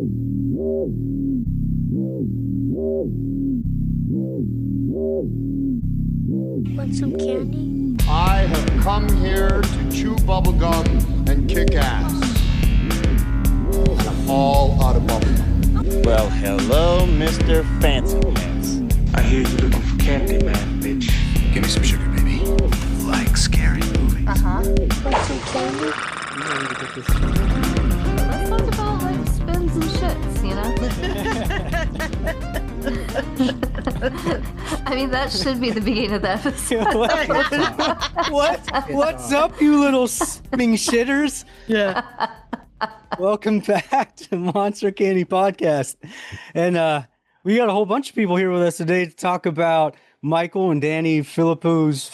Want some candy? I have come here to chew bubblegum and kick ass. And I'm all out of bubblegum. Well, hello, Mr. Fancy Pants. I hear you looking for candy, man, bitch. Give me some sugar, baby. Like scary movies. Want some candy? Let's talk about like spins and shits, you know? I mean, that should be the beginning of the episode. What's up, you little spinning shitters? Yeah. Welcome back to Monster Candy Podcast. And we got a whole bunch of people here with us today to talk about Michael and Danny Philippou's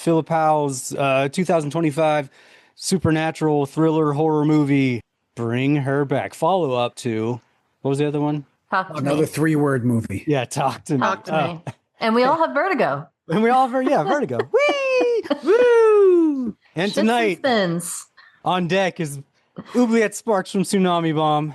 2025 supernatural thriller horror movie, Bring Her Back. Follow up to, what was the other one? Another 3-word movie. Yeah, Talk to Me. And we all have vertigo. And we all have, vertigo. Whee! Woo! And Shits tonight, and spins. on deck is Oubliette Sparks from Tsunami Bomb,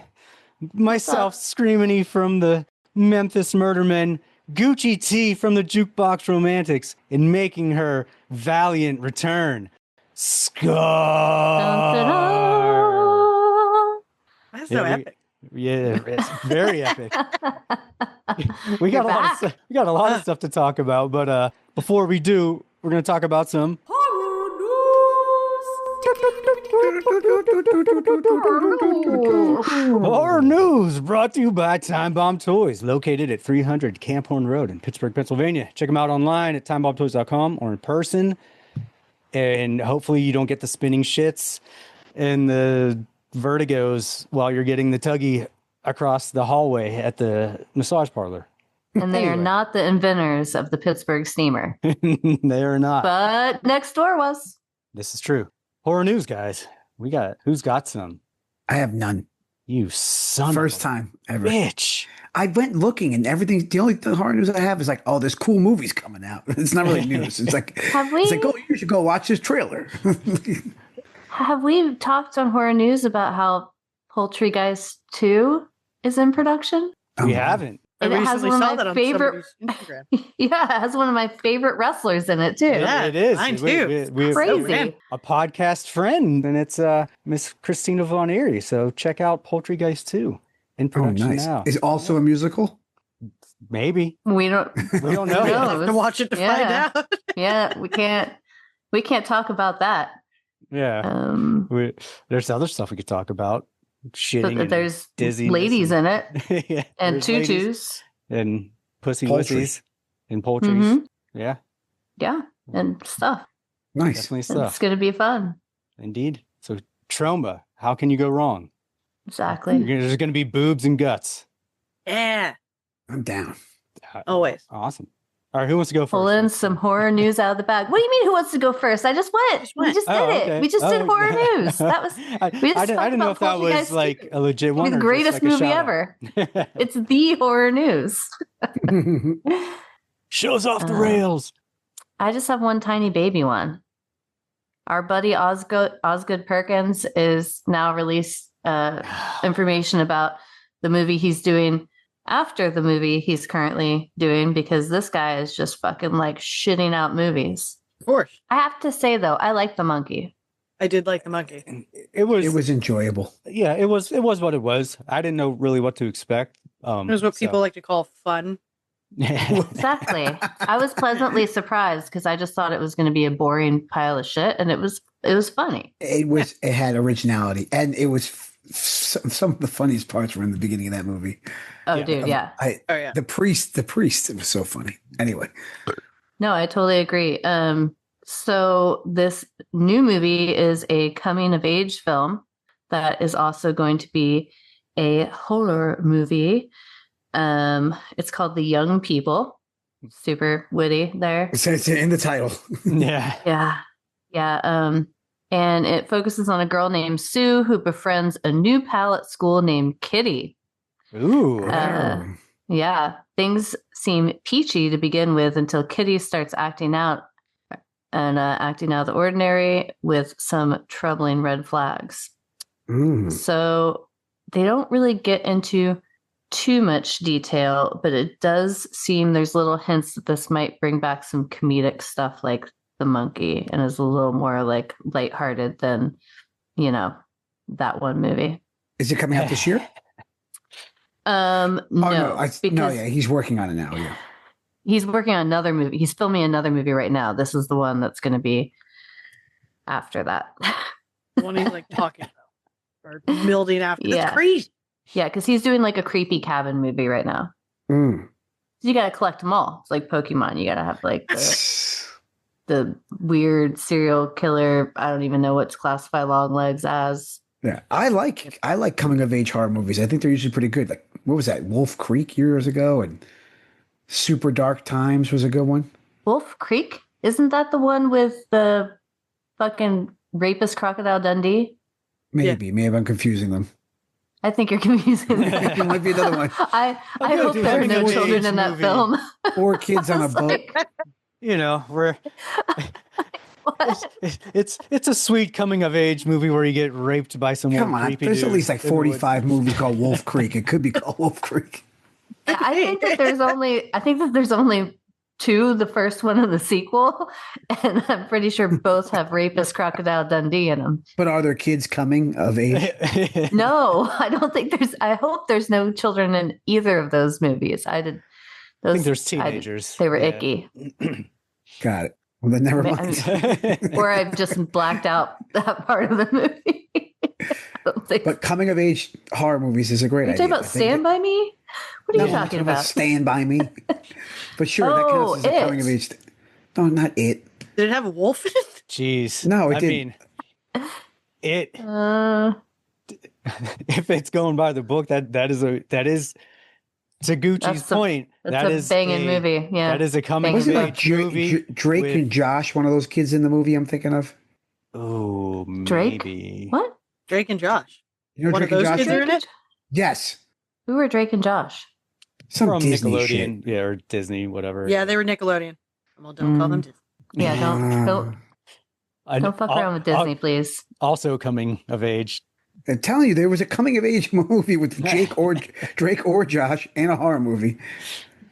myself, Screaming from the Memphis Murdermen, Gucci T from the Jukebox Romantics, and making her valiant return, Scar. That's so epic. Yeah, it's very epic. We got a lot of stuff to talk about, but before we do, we're going to talk about some horror news brought to you by Time Bomb Toys, located at 300 Camp Horn Road in Pittsburgh, Pennsylvania. Check them out online at timebombtoys.com or in person, and hopefully you don't get the spinning shits and the vertigos while you're getting the tuggy across the hallway at the massage parlor. And they are not the inventors of the Pittsburgh steamer. They are not. But next door was. This is true. Horror news, guys. Who's got some? I have none. You son First of a time ever. bitch. I went looking and everything. The only horror news I have is like, oh, there's cool movies coming out. It's not really news. It's like, oh, you should go watch this trailer. Have we talked on horror news about how Poultrygeist 2 is in production? We haven't. And it has one of my favorite. Instagram. Yeah, it has one of my favorite wrestlers in it too. Yeah, it is. mine too. We Crazy. a podcast friend, and it's Miss Christina Von Eerie. So check out Poultrygeist 2 in production now. Is it also a musical? Maybe We don't know. Who You have to knows? watch it to find out. Yeah, we can't talk about that. Yeah. There's other stuff we could talk about. Shitting. But there's dizziness ladies in it yeah, and there's tutus. ladies and pussy Poultry. wussies and poultries. Mhm. Yeah, Yeah, and stuff. Nice. definitely It's stuff. going to be fun. Indeed. So Troma, how can you go wrong? Exactly. There's going to be boobs and guts. Yeah, I'm down. always. Awesome. All right, who wants to go first? Pull in some horror news out of the bag. What do you mean? Who wants to go first? I just went. We just did okay. it. We just did horror news. That was. I didn't know if that was like a legit one. the or just greatest like a movie shout-out. ever. It's the horror news. Shows off the rails. I just have one tiny baby one. Our buddy Osgood Perkins is now released information about the movie he's doing after the movie he's currently doing, because this guy is just fucking like shitting out movies. Of course. I have to say though, I like the monkey. I did like the monkey. It was enjoyable. Yeah, it was what it was. I didn't know really what to expect. It was what people like to call fun. Exactly. I was pleasantly surprised because I just thought it was going to be a boring pile of shit, and it was funny. It had originality, and it was some of the funniest parts were in the beginning of that movie. Oh, dude, yeah. The priest, it was so funny. Anyway. No, I totally agree. So this new movie is a coming of age film that is also going to be a horror movie. It's called The Young People. Super witty there. It's in the title. Yeah. Yeah. And it focuses on a girl named Sue who befriends a new pal at school named Kitty. Ooh. Yeah. Things seem peachy to begin with until Kitty starts acting out of the ordinary with some troubling red flags. So they don't really get into too much detail, but it does seem there's little hints that this might bring back some comedic stuff like the monkey and is a little more like lighthearted than, that one movie. Is it coming out this year? No, he's working on it now. Yeah. He's working on another movie. He's filming another movie right now. This is the one that's going to be after that. The one he's like talking about or building after. Yeah. That's crazy. Yeah, because he's doing like a creepy cabin movie right now. Mm. You got to collect them all. It's like Pokemon. You got to have like the weird serial killer. I don't even know what's classified long legs as. Yeah, I like coming of age horror movies. I think they're usually pretty good. Like, what was that? Wolf Creek years ago, and Super Dark Times was a good one. Wolf Creek? Isn't that the one with the fucking rapist Crocodile Dundee? Maybe I'm confusing them. I think you're confusing them. It might be another one. I hope there are no children in that film. Or kids on a boat. We're it's a sweet coming of age movie where you get raped by someone. Come on, there's at least like 45 movies called Wolf Creek. It could be called Wolf Creek. I think that there's only two, the first one and the sequel, and I'm pretty sure both have rapist Crocodile Dundee in them. But are there kids coming of age? No, I don't think I hope there's no children in either of those movies. I think there's teenagers. They were icky. Got it. Well, then never mind. Or I've just blacked out that part of the movie. But coming of age horror movies is a great idea. Are you talking about Stand By Me? What are you talking about? Stand By Me. But sure, that counts as a coming of age. No, not It. Did it have a wolf in it? Jeez. No, it didn't. It. If it's going by the book, that is to Gucci's point. That's a banging movie. Yeah, that is a coming of age movie. Drake and Josh, one of those kids in the movie I'm thinking of. Oh, Drake. maybe. What? Drake and Josh. You know one Drake of those and Josh kids are in it? Yes. Who are Drake and Josh? Some From Disney Nickelodeon, shit. or Disney, whatever. Yeah, they were Nickelodeon. Well, don't call them Disney. Yeah, don't fuck around with Disney, please. Also coming of age. I'm telling you, there was a coming of age movie with Drake or Josh and a horror movie.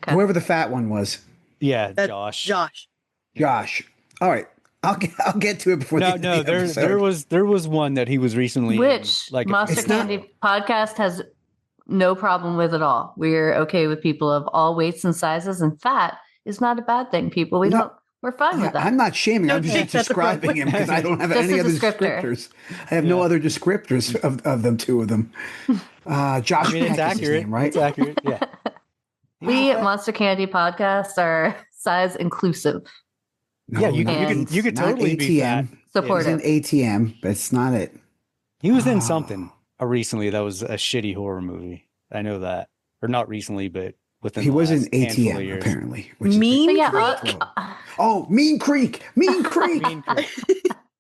Okay. Whoever the fat one was. Yeah, Josh. Josh. All right. I'll get to it before. There was one that he was recently which in, like Monster Candy podcast has no problem with at all. We're okay with people of all weights and sizes, and fat is not a bad thing. People, we're fine with that. I'm not shaming. I'm just describing him because I don't have any other descriptors. I have no other descriptors of them. Two of them. Josh, it's accurate, name, right? It's accurate. Yeah. We at Monster Candy Podcast are size inclusive. No, yeah, you could totally be fat. Supportive. He's in ATM, but it's not it. He was in something recently that was a shitty horror movie. I know that, or not recently, but within he the was in last handful of ATM years. apparently. Mean Creek. Mean Creek. Mean Creek. Mean Creek.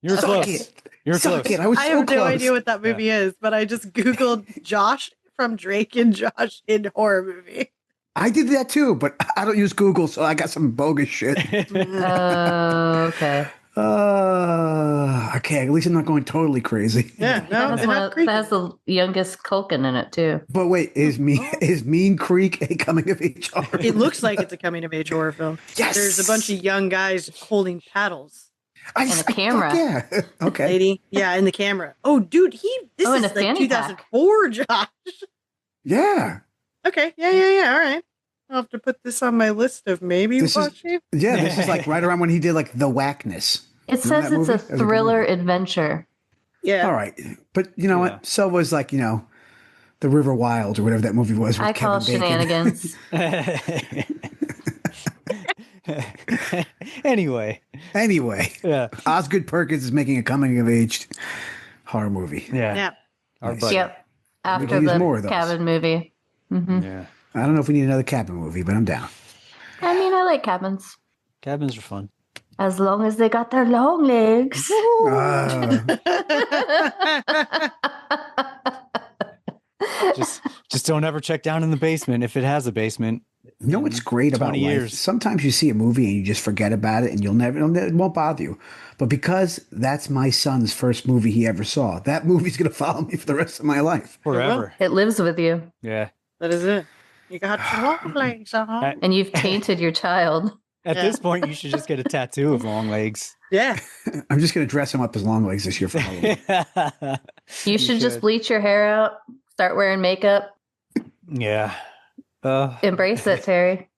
You're close. You're close. I have no idea what that movie is, but I just Googled Josh from Drake and Josh in horror movie. I did that too, but I don't use Google, so I got some bogus shit. Okay. Okay. At least I'm not going totally crazy. Yeah, no, that has the youngest Culkin in it too. But wait, is Mean Creek a coming of age horror? It looks like it's a coming of age horror film. Yes. There's a bunch of young guys holding paddles. And a camera. Yeah. Okay. Lady. Yeah, in the camera. Oh, dude, this is like 2004, Josh. Yeah. Okay. Yeah. All right. I'll have to put this on my list of maybe watching. This is like right around when he did like The Whackness. It says it's a thriller adventure. Yeah. All right. But you know what? So was like, The River Wild or whatever that movie was. With I call Kevin shenanigans. Anyway. Yeah. Osgood Perkins is making a coming of age horror movie. Yeah. Nice. Yep. After the cabin movie. Mm-hmm. Yeah. I don't know if we need another cabin movie, but I'm down. I mean, I like cabins. Cabins are fun. As long as they got their long legs. Just don't ever check down in the basement if it has a basement. You know what's great about life? Years. Sometimes you see a movie and you just forget about it and it won't bother you. But because that's my son's first movie he ever saw, that movie's going to follow me for the rest of my life. Forever. It lives with you. Yeah. That is it. You got your long legs, And you've tainted your child. At this point, you should just get a tattoo of long legs. Yeah. I'm just going to dress him up as long legs this year for Halloween. You should just bleach your hair out, start wearing makeup. Yeah. Embrace it, Terry.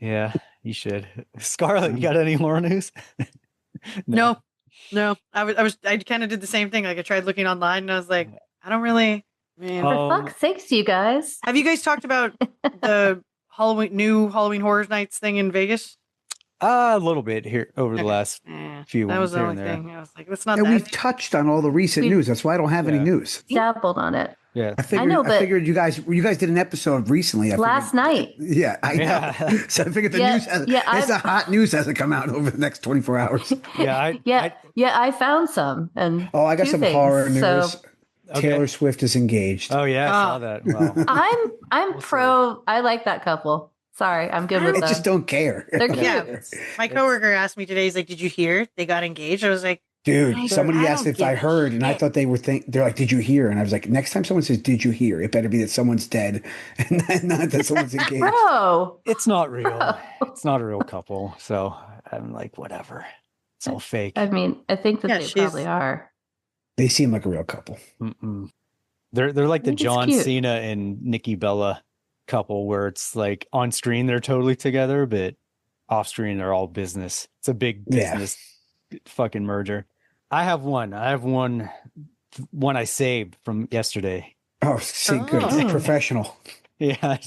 Yeah, you should. Scarlett, you got any horror news? No. I kind of did the same thing. Like I tried looking online and I was like, I don't really. Man. For fuck's sakes, you guys. Have you guys talked about the new Halloween Horror Nights thing in Vegas? A little bit here over the last few. That was the here only and there. thing. I was like, that's not And that. we've touched on all the recent news. That's why I don't have any news. Dabbled on it. Yeah, I figured you guys did an episode recently. Last night. Yeah, I know. So I figured the news. It's a hot news hasn't come out over the next 24 hours. I found some. And I got some horror news. So, Taylor Swift is engaged. Oh yeah, I saw that. Wow. I'm pro. I like that couple. Sorry, I'm good with them. I just don't care. They're cute. Yeah, my coworker asked me today. He's like, "Did you hear they got engaged?" I was like, "Dude, somebody asked if I heard, and I thought they were they're like, did you hear?" And I was like, next time someone says, "Did you hear?" It better be that someone's dead, and not that someone's engaged. Bro, it's not real. It's not a real couple. So I'm like, whatever. It's all fake. I mean, I think that they probably are. They seem like a real couple. Mm-mm. They're like the John Cena and Nikki Bella couple, where it's like on screen they're totally together, but off screen they're all business. It's a big business fucking merger. I have one I saved from yesterday. Oh, see, good. Professional. Yeah,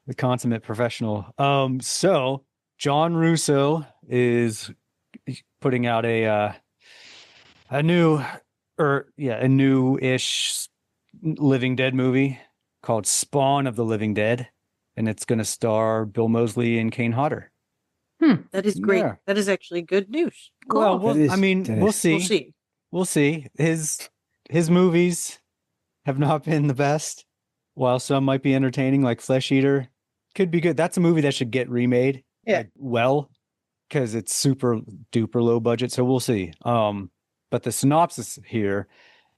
the consummate professional. So John Russo is putting out a new-ish Living Dead movie called Spawn of the Living Dead, and it's going to star Bill Moseley and Kane Hodder. That is great. Yeah. That is actually good news. Cool. Well, we'll see. We'll see. His movies have not been the best, while some might be entertaining, like Flesh Eater. Could be good. That's a movie that should get remade. Yeah. Because it's super duper low budget. So we'll see. But the synopsis here,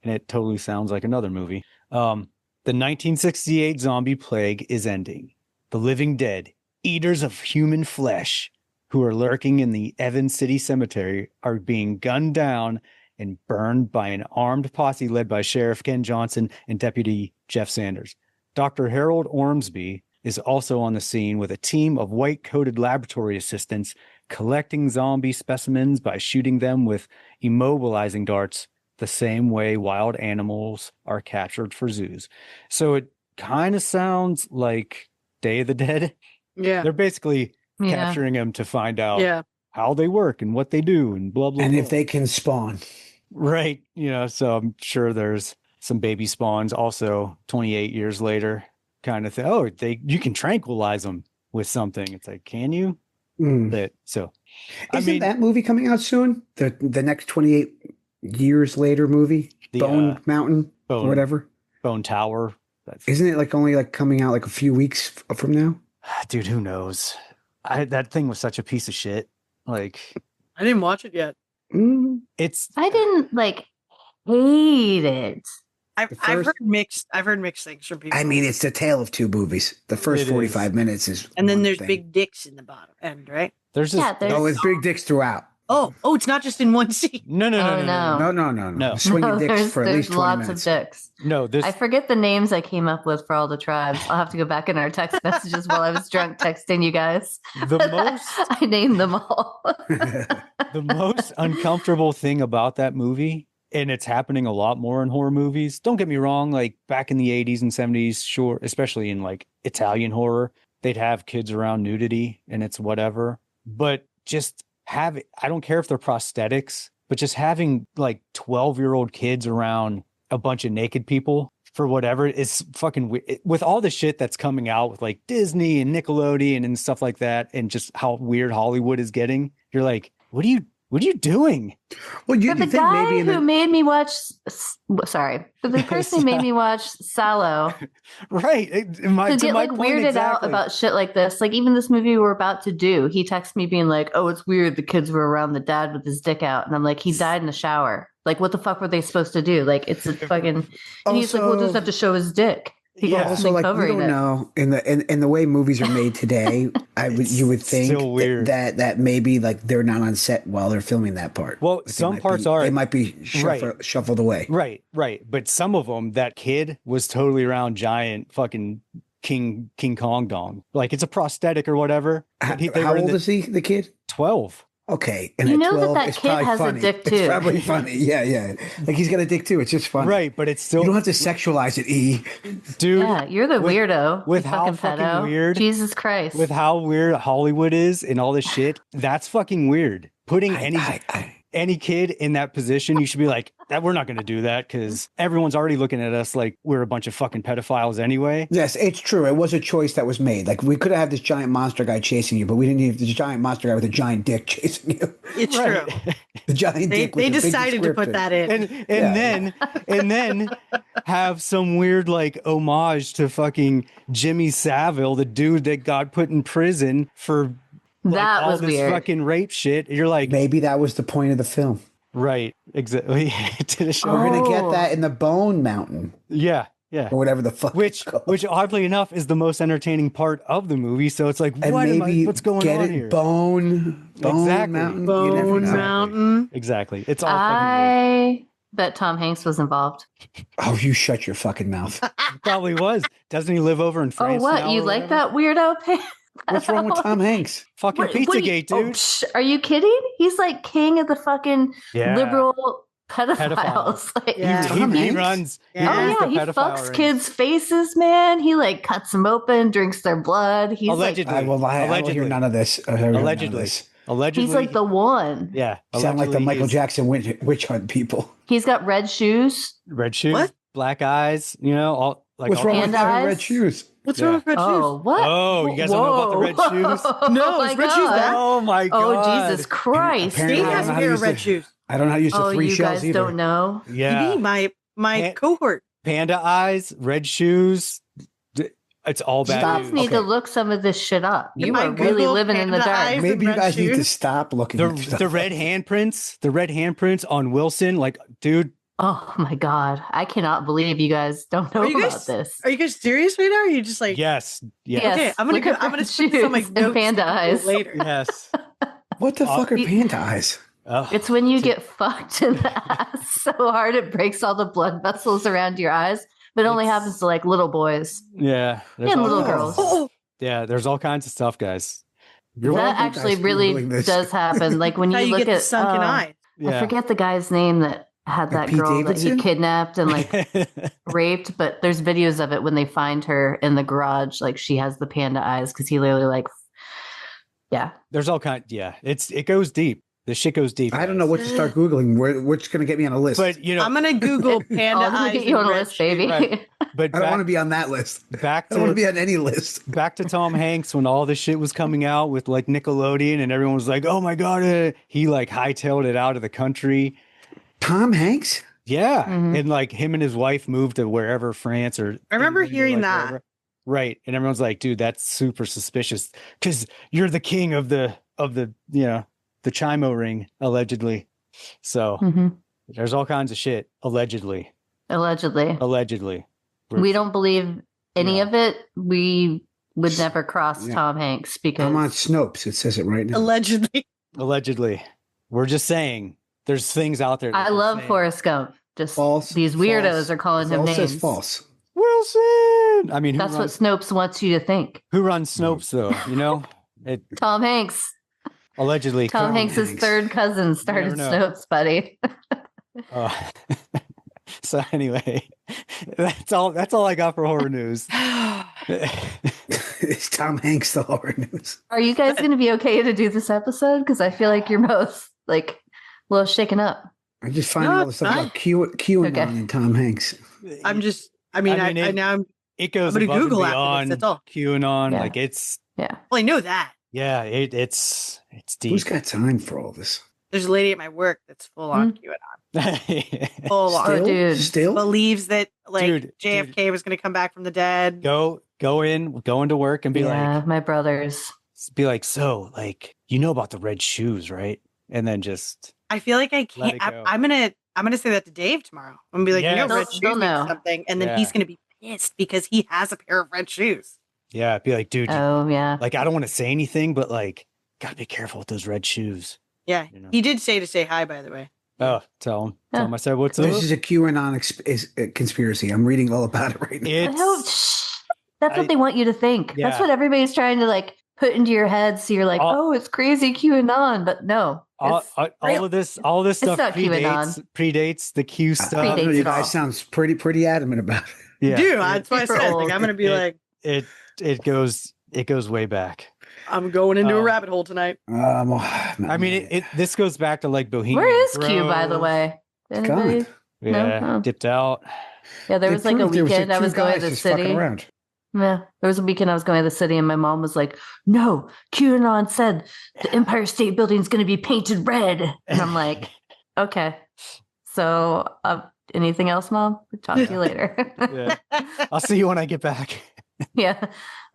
and it totally sounds like another movie. The 1968 zombie plague is ending. The living dead, eaters of human flesh, who are lurking in the Evans City Cemetery, are being gunned down and burned by an armed posse led by Sheriff Ken Johnson and Deputy Jeff Sanders. Dr. Harold Ormsby is also on the scene with a team of white-coated laboratory assistants collecting zombie specimens by shooting them with immobilizing darts the same way wild animals are captured for zoos. So it kind of sounds like Day of the Dead. Yeah. They're basically capturing them to find out how they work and what they do and blah, blah, and blah. if they can spawn. Right. So I'm sure there's some baby spawns also 28 years later kind of thing. Oh, you can tranquilize them with something. It's like, can you? Isn't that movie coming out soon? The next 28 years later movie, Bone Mountain or whatever, Bone Tower. Isn't it only coming out a few weeks from now? Dude, who knows? That thing was such a piece of shit. I didn't watch it yet. I didn't hate it. I've heard mixed things from people. I mean, it's the tale of two movies. The first 45 minutes is, and then there's big dicks in the bottom end, right? There's it's big dicks throughout. Oh, it's not just in one scene. No. Swinging dicks for at least 20 lots minutes. of dicks. No, I forget the names I came up with for all the tribes. I'll have to go back in our text messages while I was drunk texting you guys. I named them all. The most uncomfortable thing about that movie, and it's happening a lot more in horror movies. Don't get me wrong, back in the 80s and 70s, sure, especially in Italian horror, they'd have kids around nudity and it's whatever. But just I don't care if they're prosthetics, but just having 12-year-old kids around a bunch of naked people for whatever is fucking weird. With all the shit that's coming out with Disney and Nickelodeon and stuff like that, and just how weird Hollywood is getting, you're like, what are you doing? Well, the guy who made me watch, the person who made me watch Sallow, right? To get weirded out about shit like this. Even this movie we're about to do, he texted me being like, "Oh, it's weird. The kids were around the dad with his dick out," and I'm like, "He died in the shower. What the fuck were they supposed to do? It's a fucking." And he's like, "We'll just have to show his dick." People Yeah. have Also, been like we covering don't it. know in the way movies are made today. You would think still weird. that maybe like they're not on set while they're filming that part. Well, Like, some parts are. they might be shuffled away. Right. But some of them, that kid was totally around giant fucking King Kong dong. Like it's a prosthetic or whatever. How old is he? The kid? 12. Okay, and You at know 12, that it's kid probably has a funny. dick, It's too. probably funny. Yeah. Like he's got a dick too. It's just funny. Right, but it's still, You don't have to sexualize it, E. dude. Yeah, you're the weirdo. with you how fucking fucking pedo. weird- Jesus Christ. With how weird Hollywood is and all this shit, that's fucking weird. Putting any kid in that position, you should be like, that we're not going to do that because everyone's already looking at us like we're a bunch of fucking pedophiles anyway. Yes, it's true. It was a choice that was made. Like we could have had this giant monster guy chasing you, but we didn't need this giant monster guy with a giant dick chasing you. It's Right. true. The giant dick. They with the big decided to put descriptor. that in. And then have some weird like homage to fucking Jimmy Savile, the dude that got put in prison for like, That all was this weird. fucking rape shit. You're like, Maybe that was the point of the film. right, exactly. To the show. We're gonna Oh. get that in the Bone Mountain Yeah. or whatever the fuck. it's Which called. oddly enough is the most entertaining part of the movie. So it's like, And what's going get on it here? Bone Exactly. Mountain. You never Bone know. Mountain. Exactly. It's all fucking I bet Tom Hanks was involved. Oh, you shut your fucking mouth. weird. Probably was. Doesn't he live over in France? Oh, what? now You or like whatever? that weirdo? What's wrong with Tom Hanks? Fucking What are you- Pizzagate, oh, dude. are you kidding? He's like king of the fucking Yeah. liberal pedophiles. Like, Yeah. Tom He Hanks? runs. Yeah. oh runs yeah, the he pedophile fucks ring. kids' faces, man. He like cuts them open, drinks their blood. He's Allegedly. I will lie. I will hear none of this. I will hear none of Allegedly. this. like Allegedly. he's like the one. Yeah. Sound like the allegedly Michael he's Jackson witch hunt people. He's got red shoes. Red shoes, What? black eyes, all like What's all wrong kinds- with Panda having eyes? red shoes? What's Yeah. wrong with red Oh, shoes? what? Oh, you guys don't know about the red shoes? No, Oh is my red shoes God. bad? Oh my Oh, god. Jesus Christ. Apparently, Dave I don't has know a how to pair use of red the- shoes. I don't know how to use the Oh, three you shells guys either. don't know. Yeah. Me, my And- cohort. Panda eyes, red shoes. It's all You bad guys news. need to Okay. look some of this shit up. If You I are really Google living in the panda dark. eyes- Maybe you red guys need to shoes? stop looking at stuff. The red handprints on Wilson, like, dude, Oh my God. I cannot believe you guys don't know Are you about guys- this. Are you guys serious right now? Or are you just like yes. Yes. Okay, I'm gonna look at I'm gonna red put this on my shoes and notes panda to Google eyes. later. Yes. What the fuck are you- panda eyes? Oh, It's when you get fucked in the ass so hard it breaks all the blood vessels around your eyes. But it only It's- happens to like little boys. yeah. there's And all little kinds- girls. Oh, Yeah, there's all kinds of stuff, guys. That welcome, actually guys, really Googling this. does happen. Like when how you you look get the at sunken I eyes. Yeah. forget the guy's name that had that Pete girl that Davidson? he kidnapped and like raped, but there's videos of it when they find her in the garage, like she has the panda eyes because he literally like, yeah. There's all kind. Yeah, it goes deep. The shit goes deep. I don't know what to start googling. What's going to get me on a list? But you know, I'm gonna Google panda Oh, I'm gonna eyes. get you on and a red list, shoes. baby. Right. but I don't want to back, be on that list. back I don't want to to be on any list. back to Tom Hanks when all this shit was coming out with like Nickelodeon and everyone was like, "Oh my god!" He like hightailed it out of the country. Tom Hanks? Yeah, Mhm. and like him and his wife moved to wherever France or I remember England or, hearing like, that. wherever. Right, and everyone's like, "Dude, that's super suspicious because you're the king of the the Chimo ring allegedly." So Mhm. there's all kinds of shit allegedly. Allegedly. We don't believe any Yeah. of it. We would never cross Yeah. Tom Hanks because I'm on Snopes. It says it right now. Allegedly. Allegedly, we're just saying there's things out there. that I we're love saying. Forrest Gump. Just False. these weirdos false. are calling It him all names. says false. Wilson. I mean, That's what Snopes wants you to think. who runs Snopes though? You know, it Tom Hanks. allegedly. Tom Hanks' Hanks. third cousin started know. Snopes, buddy. Uh, so anyway, that's all I got for horror news. It's Tom Hanks, the horror news. Are you guys going to be okay to do this episode? Because I feel like you're both like a little shaken up. I'm just finding all this stuff fine. about QAnon Okay. and Tom Hanks. I'm just. I mean, I mean, I now I'm. It goes I'm gonna above and Google after this, beyond that's all. QAnon. Yeah. Like it's Yeah. Well, I know that. yeah, it's deep. Who's got time for all this? There's a lady at my work that's full on QAnon. Full on. Oh, dude. Still? Believes that like Dude, JFK was going to come back from the dead. go into work and be Yeah, my brothers. so like you know about the red shoes, right? And then just I feel like I Let can't. it go. I'm gonna say that to Dave tomorrow. I'm gonna be like, Yes. you know, Red They'll Shoes means know. something, and then Yeah. he's gonna be pissed because he has a pair of red shoes. Yeah, be like, dude, Oh yeah. like, I don't want to say anything, but like, gotta be careful with those red shoes. Yeah, You know? he did say to say hi, by the way. Oh, tell him. Yeah. Tell him I said, what's up? This is a QAnon conspiracy. I'm reading all about it right now. I hope that's what they want you to think. Yeah. That's what everybody's trying to like put into your head. So you're like, oh, it's crazy QAnon, but no. All of this stuff not predates the Q stuff. Predates You it all. guys sounds pretty adamant about it. Yeah, Dude, that's why I super said, old. like, I'm gonna be like, it goes way back. I'm going into a rabbit hole tonight. I mean, this goes back to like Bohemian. Where is Q, Grove. by the way? Gone. Anybody? Yeah, No? Oh. dipped out. Yeah, there They was like a proved there was weekend I two was going guys to the just fucking city. around. Yeah, there was a weekend I was going to the city, and my mom was like, "No, QAnon said the Empire State Building is going to be painted red," and I'm like, "Okay." So, anything else, Mom? Talk to you later. Yeah, I'll see you when I get back. Yeah.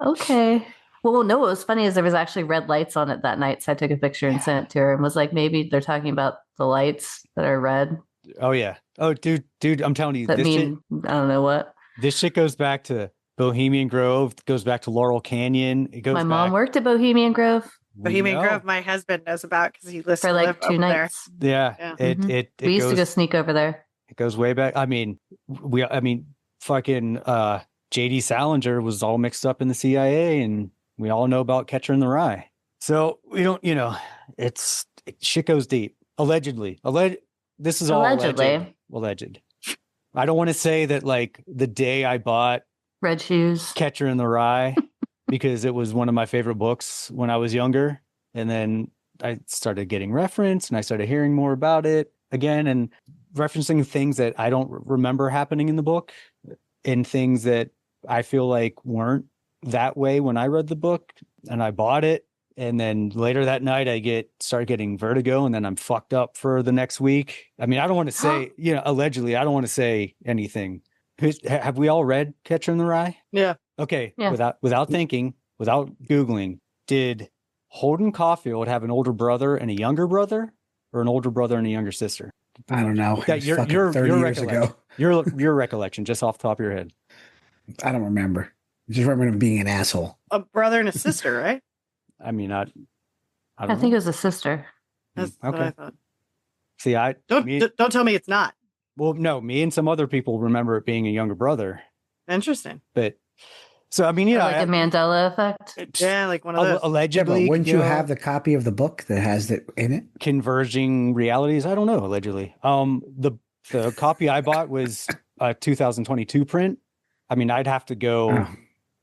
Okay. Well, no, what was funny is there was actually red lights on it that night. So I took a picture and sent it to her and was like, maybe they're talking about the lights that are red. Oh yeah. Oh, dude, I'm telling you, That this mean, I don't know what. This shit goes back to Bohemian Grove. Goes back to Laurel Canyon. It goes. My mom worked at Bohemian Grove Bohemian Grove, my husband knows about because he lives for like 2 nights. Yeah. Yeah. It We used to go goes. sneak over there. It goes way back. I mean, fucking J.D. Salinger was all mixed up in the CIA, and we all know about Catcher in the Rye. So we don't, shit goes deep. Allegedly. This is all alleged. I don't want to say that like the day I bought Red Shoes, Catcher in the Rye, because it was one of my favorite books when I was younger. And then I started getting referenced and I started hearing more about it again and referencing things that I don't remember happening in the book and things that I feel like weren't that way when I read the book and I bought it. And then later that night I start getting vertigo and then I'm fucked up for the next week. I mean, I don't want to say, allegedly, I don't want to say anything. Have we all read Catcher in the Rye? Yeah. Okay. Yeah. Without thinking, without Googling, did Holden Caulfield have an older brother and a younger brother or an older brother and a younger sister? I don't know. That It was fucking 30 years ago. Your recollection, just off the top of your head. I don't remember. I just remember him being an asshole. A brother and a sister, right? I mean, I I think it was a sister. That's what I thought. See, Don't tell me it's not. Well, no, me and some other people remember it being a younger brother. Interesting. But so, I mean, Like a Mandela effect. Yeah, like one of those. Allegedly, wouldn't you have the copy of the book that has it in it? converging realities? I don't know. Allegedly, the copy I bought was a 2022 print. I mean, I'd have to go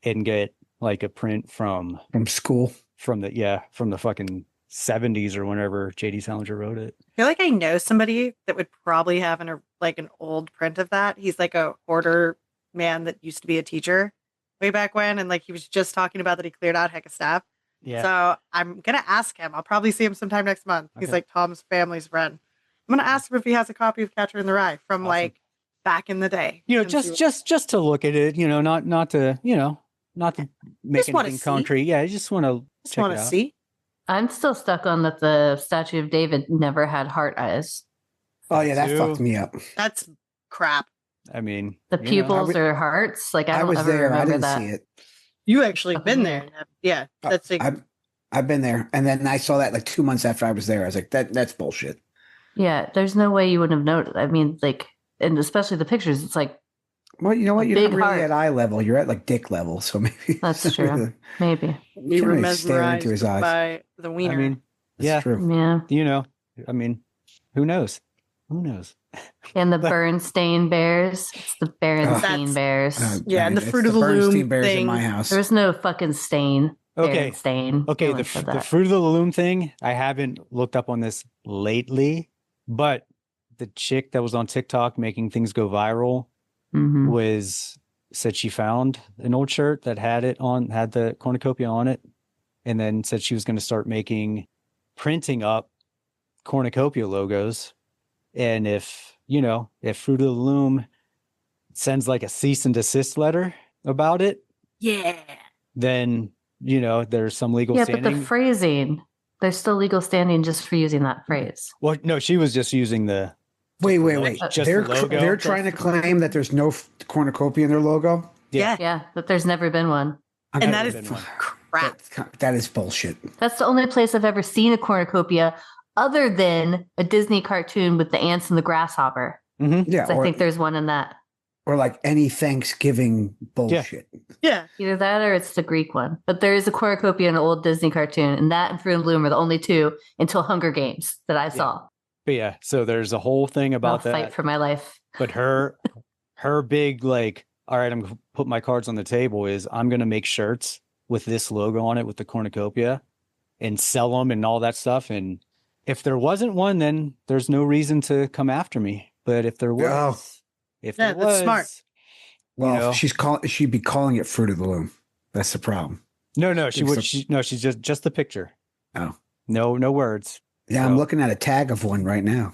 and get like a print from school, from the fucking 70s or whenever J.D. Salinger wrote it. I feel like I know somebody that would probably have an old print of that. He's like a hoarder man that used to be a teacher way back when, and like he was just talking about that he cleared out heck of stuff. Yeah. So I'm gonna ask him. I'll probably see him sometime next month. He's like Tom's family's friend. I'm gonna ask him if he has a copy of Catcher in the Rye from like back in the day. Just to look at it, not to make anything concrete. Yeah, I just want to check it out. See. I'm still stuck on that the statue of David never had heart eyes. Oh yeah, that fucked me up. That's crap. I mean, The pupils are hearts. Like I don't was ever there. I remember didn't that. see it. You actually been there? Yeah, that's like, I've been there, and then I saw that like 2 months after I was there. I was like, that's bullshit. Yeah, there's no way you wouldn't have noticed. I mean, like, and especially the pictures. It's like, Well, you know what? You're big not really heart. at eye level. You're at like dick level. So maybe that's true. Maybe. you were can't really stare mesmerized into his eyes. by the wiener. I mean, That's yeah, true. Yeah. I mean, who knows? Who knows? And the Bernstein Bears. It's the Berenstain Bears. Yeah, and the it's Fruit of the Bernstein Loom Bears thing. in my house. There was no fucking stain. Okay. Berenstain. Okay, No the one said the that. Fruit of the Loom thing, I haven't looked up on this lately, but the chick that was on TikTok making things go viral Mhm. said she found an old shirt that had the cornucopia on it, and then said she was going to start printing up cornucopia logos. And if Fruit of the Loom sends like a cease and desist letter about it, Yeah. then there's some legal Yeah, standing. but the phrasing, there's still legal standing just for using that phrase. Well, no, she was just using Wait. just the logo. They're trying to claim that there's no cornucopia in their logo. Yeah. Yeah, but there's never been one. I'm And gonna- that is crap. that is bullshit. That's the only place I've ever seen a cornucopia other than a Disney cartoon with the ants and the grasshopper. Mm-hmm. Yeah, 'Cause I think there's one in that. or like any Thanksgiving bullshit. Yeah. Either that or it's the Greek one. But there is a cornucopia in an old Disney cartoon, and that and Fruit and Bloom are the only two until Hunger Games that I saw. But yeah, so there's a whole thing I'll about that. fight for my life. But her big like, all right, I'm gonna put my cards on the table is I'm gonna make shirts with this logo on it with the cornucopia and sell them and all that stuff. And if there wasn't one, then there's no reason to come after me. But if there was, Oh. if Yeah, there that's was, smart. Well, you know. she'd be calling it Fruit of the Loom. That's the problem. No, she Think would. so. She's just the picture. Oh. No words. Yeah, So- I'm looking at a tag of one right now.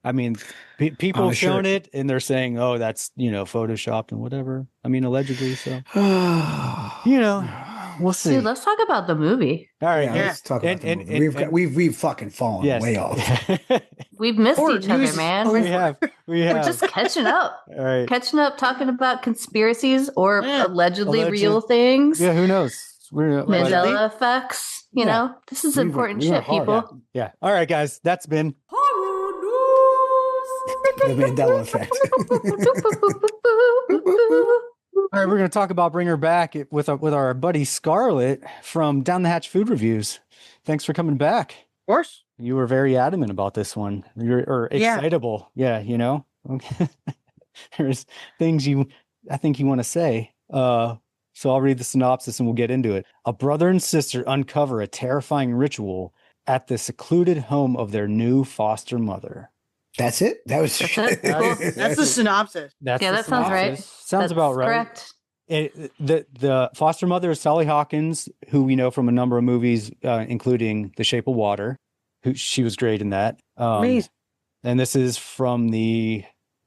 I mean, people On a have shown shirt. it and they're saying, "Oh, that's photoshopped and whatever." I mean, allegedly. So we'll see. Dude, let's talk about the movie. All right, Yeah, let's talk about the And- movie. and- We've fucking fallen yes. way off. We've missed Or each other, news- man. we We're, have. we're just catching up. All right. Catching up, talking about conspiracies or Yeah. allegedly Alleged- real things. Yeah, who knows? We're Mandela effects. You Yeah. know, this is We went- important we went shit, hard. people. Yeah. All right, guys. That's been The Mandela effect. all right. We're going to talk about Bring Her Back with our buddy Scarlett from Down the Hatch Food Reviews. Thanks for coming back. Of course. You were very adamant about this one. Or Yeah. excitable. Yeah. Okay. There's things I think you want to say. So I'll read the synopsis and we'll get into it. A brother and sister uncover a terrifying ritual at the secluded home of their new foster mother. That's it. That was. That's it? Cool. That's the synopsis. That's Yeah, the that sounds right. synopsis. Sounds That's about right. Correct. The foster mother is Sally Hawkins, who we know from a number of movies, including The Shape of Water. She was great in that. Amazing. And this is from the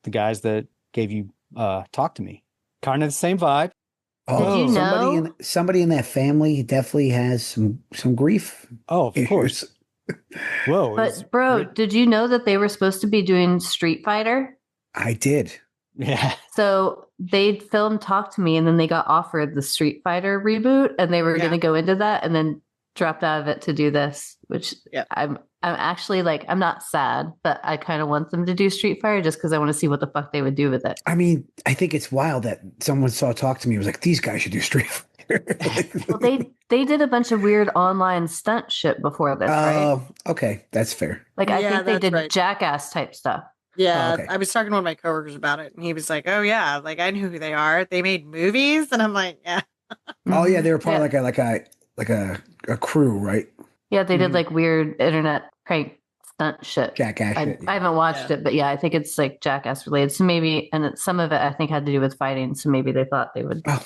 guys that gave you Talk to Me. Kind of the same vibe. Oh, Did you know? somebody in that family definitely has some grief. Oh, of course. issues. Whoa. But bro, did you know that they were supposed to be doing Street Fighter? I did. Yeah. So they filmed Talk to Me and then they got offered the Street Fighter reboot and they were Yeah. going to go into that and then dropped out of it to do this, which Yeah. I'm actually like, I'm not sad, but I kind of want them to do Street Fighter just because I want to see what the fuck they would do with it. I mean, I think it's wild that someone saw Talk to Me and was like, these guys should do Street Fighter. Well, they did a bunch of weird online stunt shit before this, right? Oh, okay. That's fair. Like I Yeah, think they that's did right. Jackass type stuff. Yeah, Oh, okay. I was talking to one of my coworkers about it, and he was like, "Oh yeah, like I knew who they are. They made movies," and I'm like, "Yeah, Oh yeah, they were part Yeah. of like a crew, right? Yeah, they did Mhm. like weird internet prank stunt shit. Jackass. I shit, yeah. haven't watched Yeah. it, but yeah, I think it's like Jackass related. So maybe, and some of it I think had to do with fighting. So maybe they thought they would, Oh.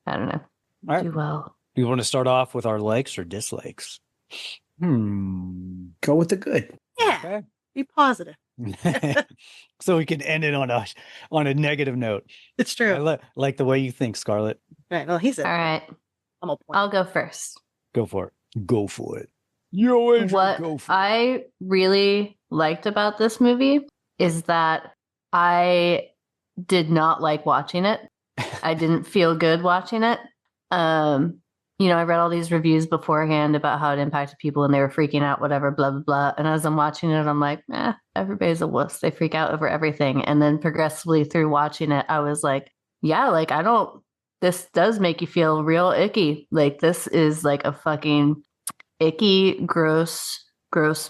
I don't know, All right. do well. You want to start off with our likes or dislikes? Go with the good. yeah, Okay. be positive." So we can end it on a negative note. It's I true. like the way you think, Scarlett. Right. Well, he said, All right, "I'm a point." I'll go first. Go for it. Go for it. Yo, Adrian, What go for I really liked about this movie is that I did not like watching it. I didn't feel good watching it. I read all these reviews beforehand about how it impacted people and they were freaking out, whatever, blah, blah, blah. And as I'm watching it, I'm like, everybody's a wuss. They freak out over everything. And then progressively through watching it, I was like, yeah, like this does make you feel real icky. Like this is like a fucking icky, gross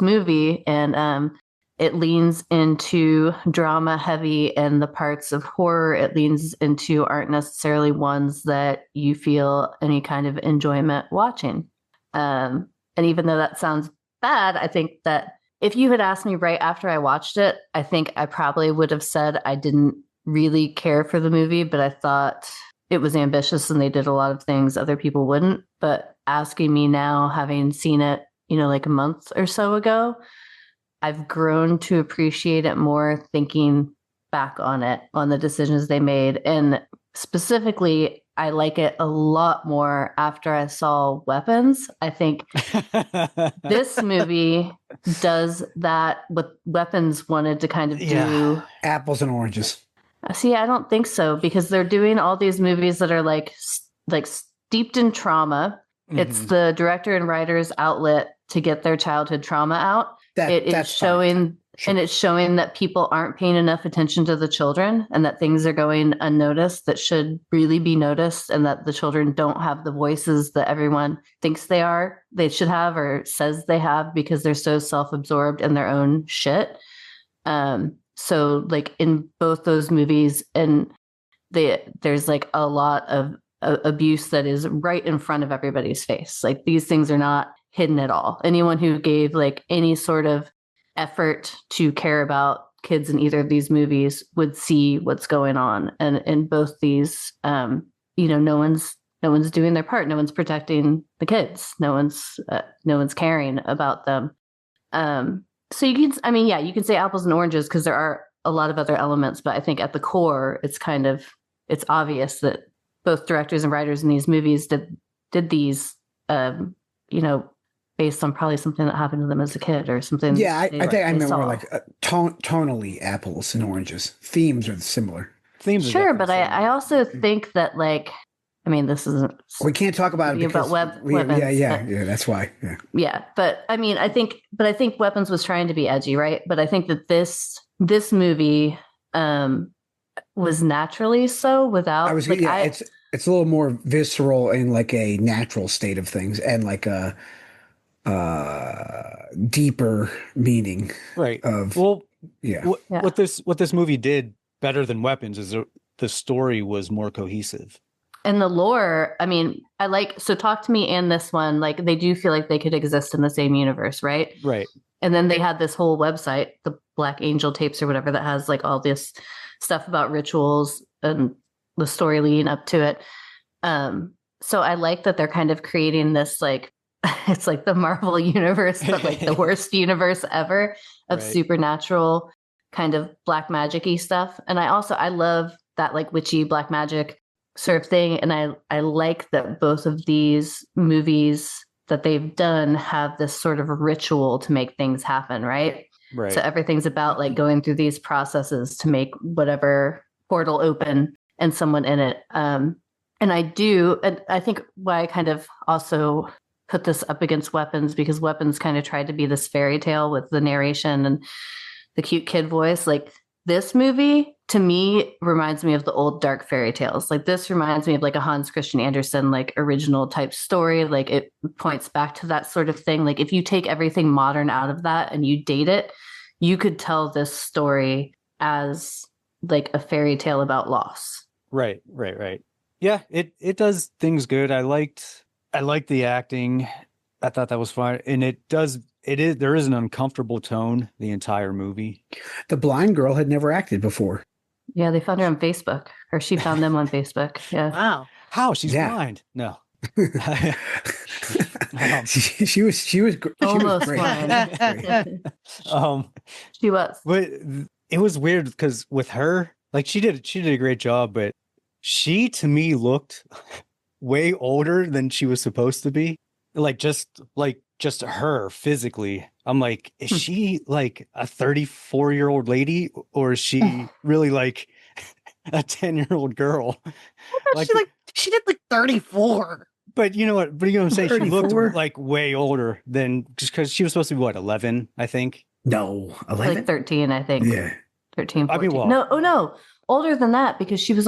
movie. And it leans into drama heavy, and the parts of horror it leans into aren't necessarily ones that you feel any kind of enjoyment watching. And even though that sounds bad, I think that if you had asked me right after I watched it, I think I probably would have said I didn't really care for the movie, but I thought it was ambitious and they did a lot of things other people wouldn't. But asking me now, having seen it, like a month or so ago, I've grown to appreciate it more thinking back on it, on the decisions they made. And specifically, I like it a lot more after I saw Weapons. I think it. this movie does that what Weapons wanted to kind of do. Yeah. Apples and oranges. See, I don't think so because they're doing all these movies that are like steeped in trauma. It's the director and writer's outlet to get their childhood trauma out. It is That's showing, Sure. and it's showing that people aren't paying enough attention to the children and that things are going unnoticed that should really be noticed, and that the children don't have the voices that everyone thinks they should have or says they have because they're so self-absorbed in their own shit. So like in both those movies, and there's like a lot of abuse that is right in front of everybody's face. Like these things are not hidden at all. Anyone who gave like any sort of effort to care about kids in either of these movies would see what's going on. And in both these, no one's doing their part. No one's protecting the kids. No one's caring about them. So you can say apples and oranges because there are a lot of other elements, but I think at the core, it's obvious that both directors and writers in these movies did these, based on probably something that happened to them as a kid or something. Yeah, I think I meant more like tonally apples and oranges. Themes are similar. Themes, sure, but I also think that this isn't. We can't talk about it because weapons. Yeah. That's why. Yeah, but I think Weapons was trying to be edgy, right? But I think that this movie was naturally so without. It's a little more visceral in like a natural state of things and like a deeper meaning. Right. What this movie did better than Weapons is the story was more cohesive. And the lore, so Talk to Me and this one, like they do feel like they could exist in the same universe, right? Right. And then they had this whole website, the Black Angel tapes or whatever, that has like all this stuff about rituals and the story leading up to it. So I like that they're kind of creating this, like, it's like the Marvel universe, but like the worst universe ever of supernatural kind of black magic-y stuff. And I love that like witchy black magic sort of thing. And I like that both of these movies that they've done have this sort of ritual to make things happen, right? Right. So everything's about like going through these processes to make whatever portal open and someone in it. And I think why I kind of also put this up against Weapons, because Weapons kind of tried to be this fairy tale with the narration and the cute kid voice. Like this movie to me reminds me of the old dark fairy tales. Like this reminds me of like a Hans Christian Andersen, like original type story. Like it points back to that sort of thing. Like if you take everything modern out of that and you date it, you could tell this story as like a fairy tale about loss. Right. Yeah, it does things good. I liked the acting. I thought that was fine. And there is an uncomfortable tone the entire movie. The blind girl had never acted before. Yeah, they found her on Facebook, or she found them on Facebook. Yeah. Wow. How? She's blind. No. She was almost great. blind. She was. But it was weird because with her, like she did a great job, but she to me looked way older than she was supposed to be. Like just her physically. I'm like, is she like a 34-year-old lady, or is she really like a 10-year-old girl? She did like 34. But you know what I'm saying? 34? She looked like way older than, just because she was supposed to be 11, I think. No, 11? Like 13, I think. Yeah. 13, 14. No, older than that, because she was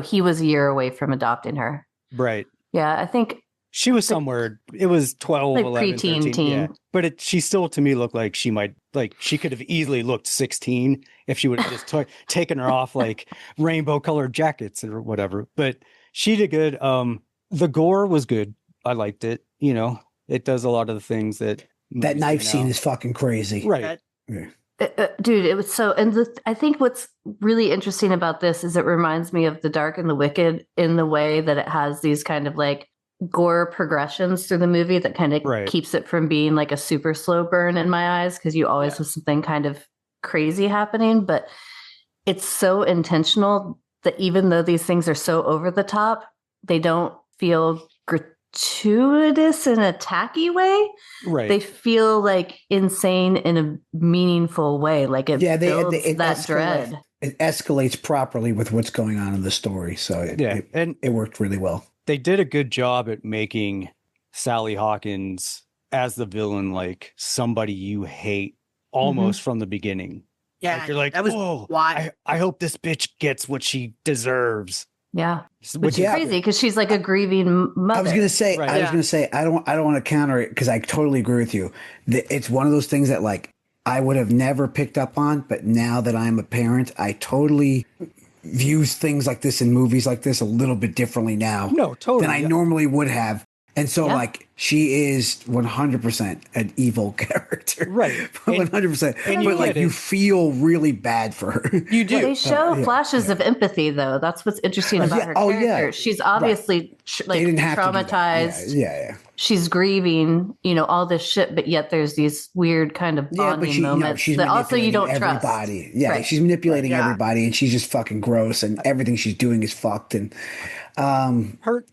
he was a year away from adopting her. Right. Yeah, I think she was somewhere, it was 12, like 11, preteen, 13. teen. Yeah. But she still, to me, looked like she could have easily looked 16 if she would have just taken her off like rainbow colored jackets or whatever. But she did good. The gore was good. I liked it. It does a lot of the things that knife scene is fucking crazy. Right. Yeah. Dude, it was so, and I think what's really interesting about this is it reminds me of The Dark and the Wicked in the way that it has these kind of like gore progressions through the movie that kind of keeps it from being like a super slow burn in my eyes, because you always have something kind of crazy happening, but it's so intentional that even though these things are so over the top, they don't feel gratuitous in a tacky way. Right. They feel like insane in a meaningful way. Like it builds that dread. it escalates properly with what's going on in the story. So it worked really well. They did a good job at making Sally Hawkins as the villain, like somebody you hate almost from the beginning. Yeah, Like, you're like, that was oh, why. I hope this bitch gets what she deserves. Yeah. Which Which is crazy because she's like a grieving mother. I was gonna say, Right. I don't want to counter it because I totally agree with you. It's one of those things that like I would have never picked up on, but now that I'm a parent, I totally view things like this in movies like this a little bit differently now. No, totally. Than I normally would have. And so, like, she is 100% an evil character. Right. 100%. And But, like, you feel really bad for her. You do. They show flashes of empathy, though. That's what's interesting about her character. She's obviously They didn't have to do that. traumatized. Yeah. She's grieving, all this shit, but yet there's these weird kind of bonding moments she's that also you don't everybody. trust. Yeah, Right. she's manipulating everybody, and she's just fucking gross, and everything she's doing is fucked. And hurt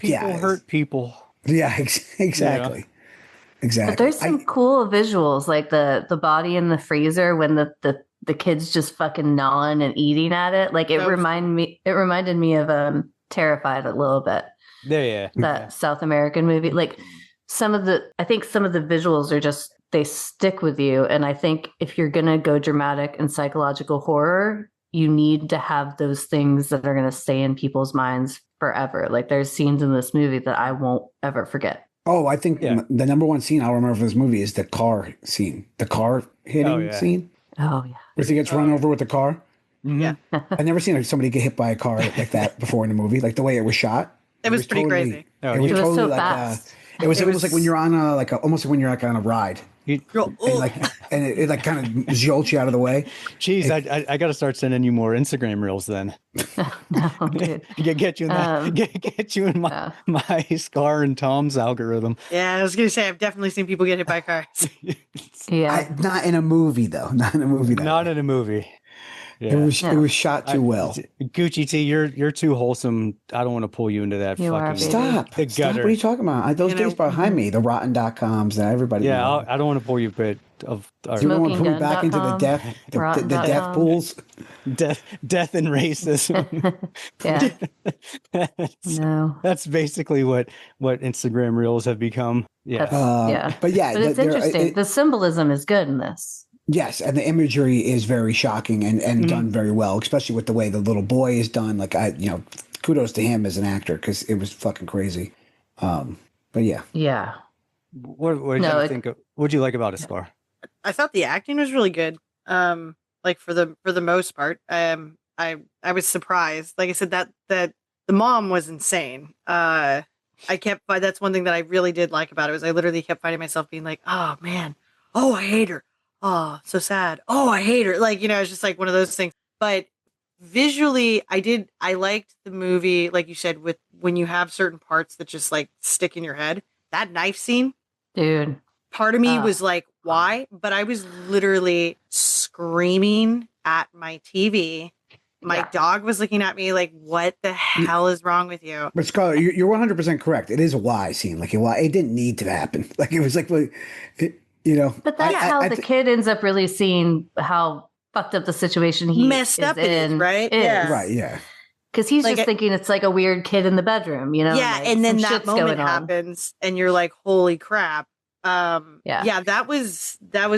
people. Yeah, exactly. Exactly. But there's some cool visuals, like the body in the freezer when the kids just fucking gnawing and eating at it. Like it reminded me of Terrified a little bit. Yeah. That South American movie. Like I think some of the visuals are just, they stick with you. And I think if you're going to go dramatic and psychological horror, you need to have those things that are going to stay in people's minds forever. Like there's scenes in this movie that I won't ever forget. Oh, I think the number one scene I'll remember from this movie is the car scene. The car hitting scene. Oh, yeah. Where he gets run over with the car. Yeah. I've never seen somebody get hit by a car like that before in a movie. Like the way it was shot. It was pretty crazy. It was totally so like fast. it was almost like when you're on almost like when you're like on a ride. And it like kind of jolts you out of the way. Jeez, I got to start sending you more Instagram reels then. No, dude. Get you in get you in my Scar and Tom's algorithm. Yeah, I was gonna say I've definitely seen people get hit by cars. Yeah. Not in a movie though. Not in a movie. Not in a movie. Yeah. It was shot too well. Gucci T, you're too wholesome. I don't want to pull you into that You are, fucking baby. Stop. the Stop. gutter. What are you talking about? Those days behind me, the rotten.coms that everybody Yeah, knows. I don't want to pull you, but You don't want to put me back into the death the death pools. death and racism. Yeah. No. That's basically what Instagram reels have become. Yeah. Yeah. But yeah, But it's interesting. The symbolism is good in this. Yes, and the imagery is very shocking and done very well, especially with the way the little boy is done. Like kudos to him as an actor because it was fucking crazy. But yeah. Yeah. What did you think of? What did you like about Scar? I thought the acting was really good. Like for the most part. I was surprised. Like I said, that the mom was insane. That's one thing that I really did like about it was I literally kept finding myself being like, oh man, oh I hate her. Oh, so sad. Oh, I hate her. Like, it's just like one of those things. But visually, I liked the movie, like you said, with when you have certain parts that just like stick in your head. That knife scene, Dude. part of me was like, why? But I was literally screaming at my TV. My dog was looking at me like, what the hell is wrong with you? But Scarlett, you're 100% correct. It is a why scene. Like it didn't need to happen. Like it was like, But that's how the kid ends up really seeing how fucked up the situation he messed is up in. it is, right? Yeah. Right, yeah. Because he's Like just thinking it's like a weird kid in the bedroom, Yeah, like and then some that shit's moment going on. happens, and you're like, "Holy crap!" Yeah, that was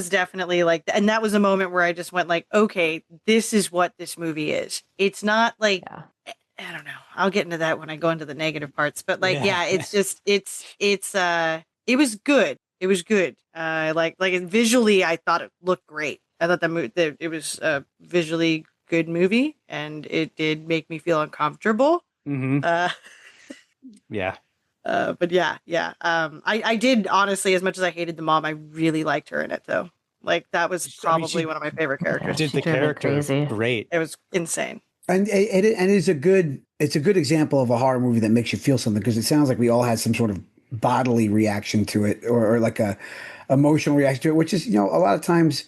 definitely like, and that was a moment where I just went like, "Okay, this is what this movie is. It's not like I don't know. I'll get into that when I go into the negative parts, but like, it's just it was good. It was good. Like visually, I thought it looked great. I thought it was a visually good movie, and it did make me feel uncomfortable. Mm-hmm. Yeah. But yeah. I did honestly, as much as I hated the mom, I really liked her in it though. Like that was probably one of my favorite characters. Did the character great? It was insane. And it's a good example of a horror movie that makes you feel something because it sounds like we all had some sort of bodily reaction to it or like a emotional reaction to it, which is a lot of times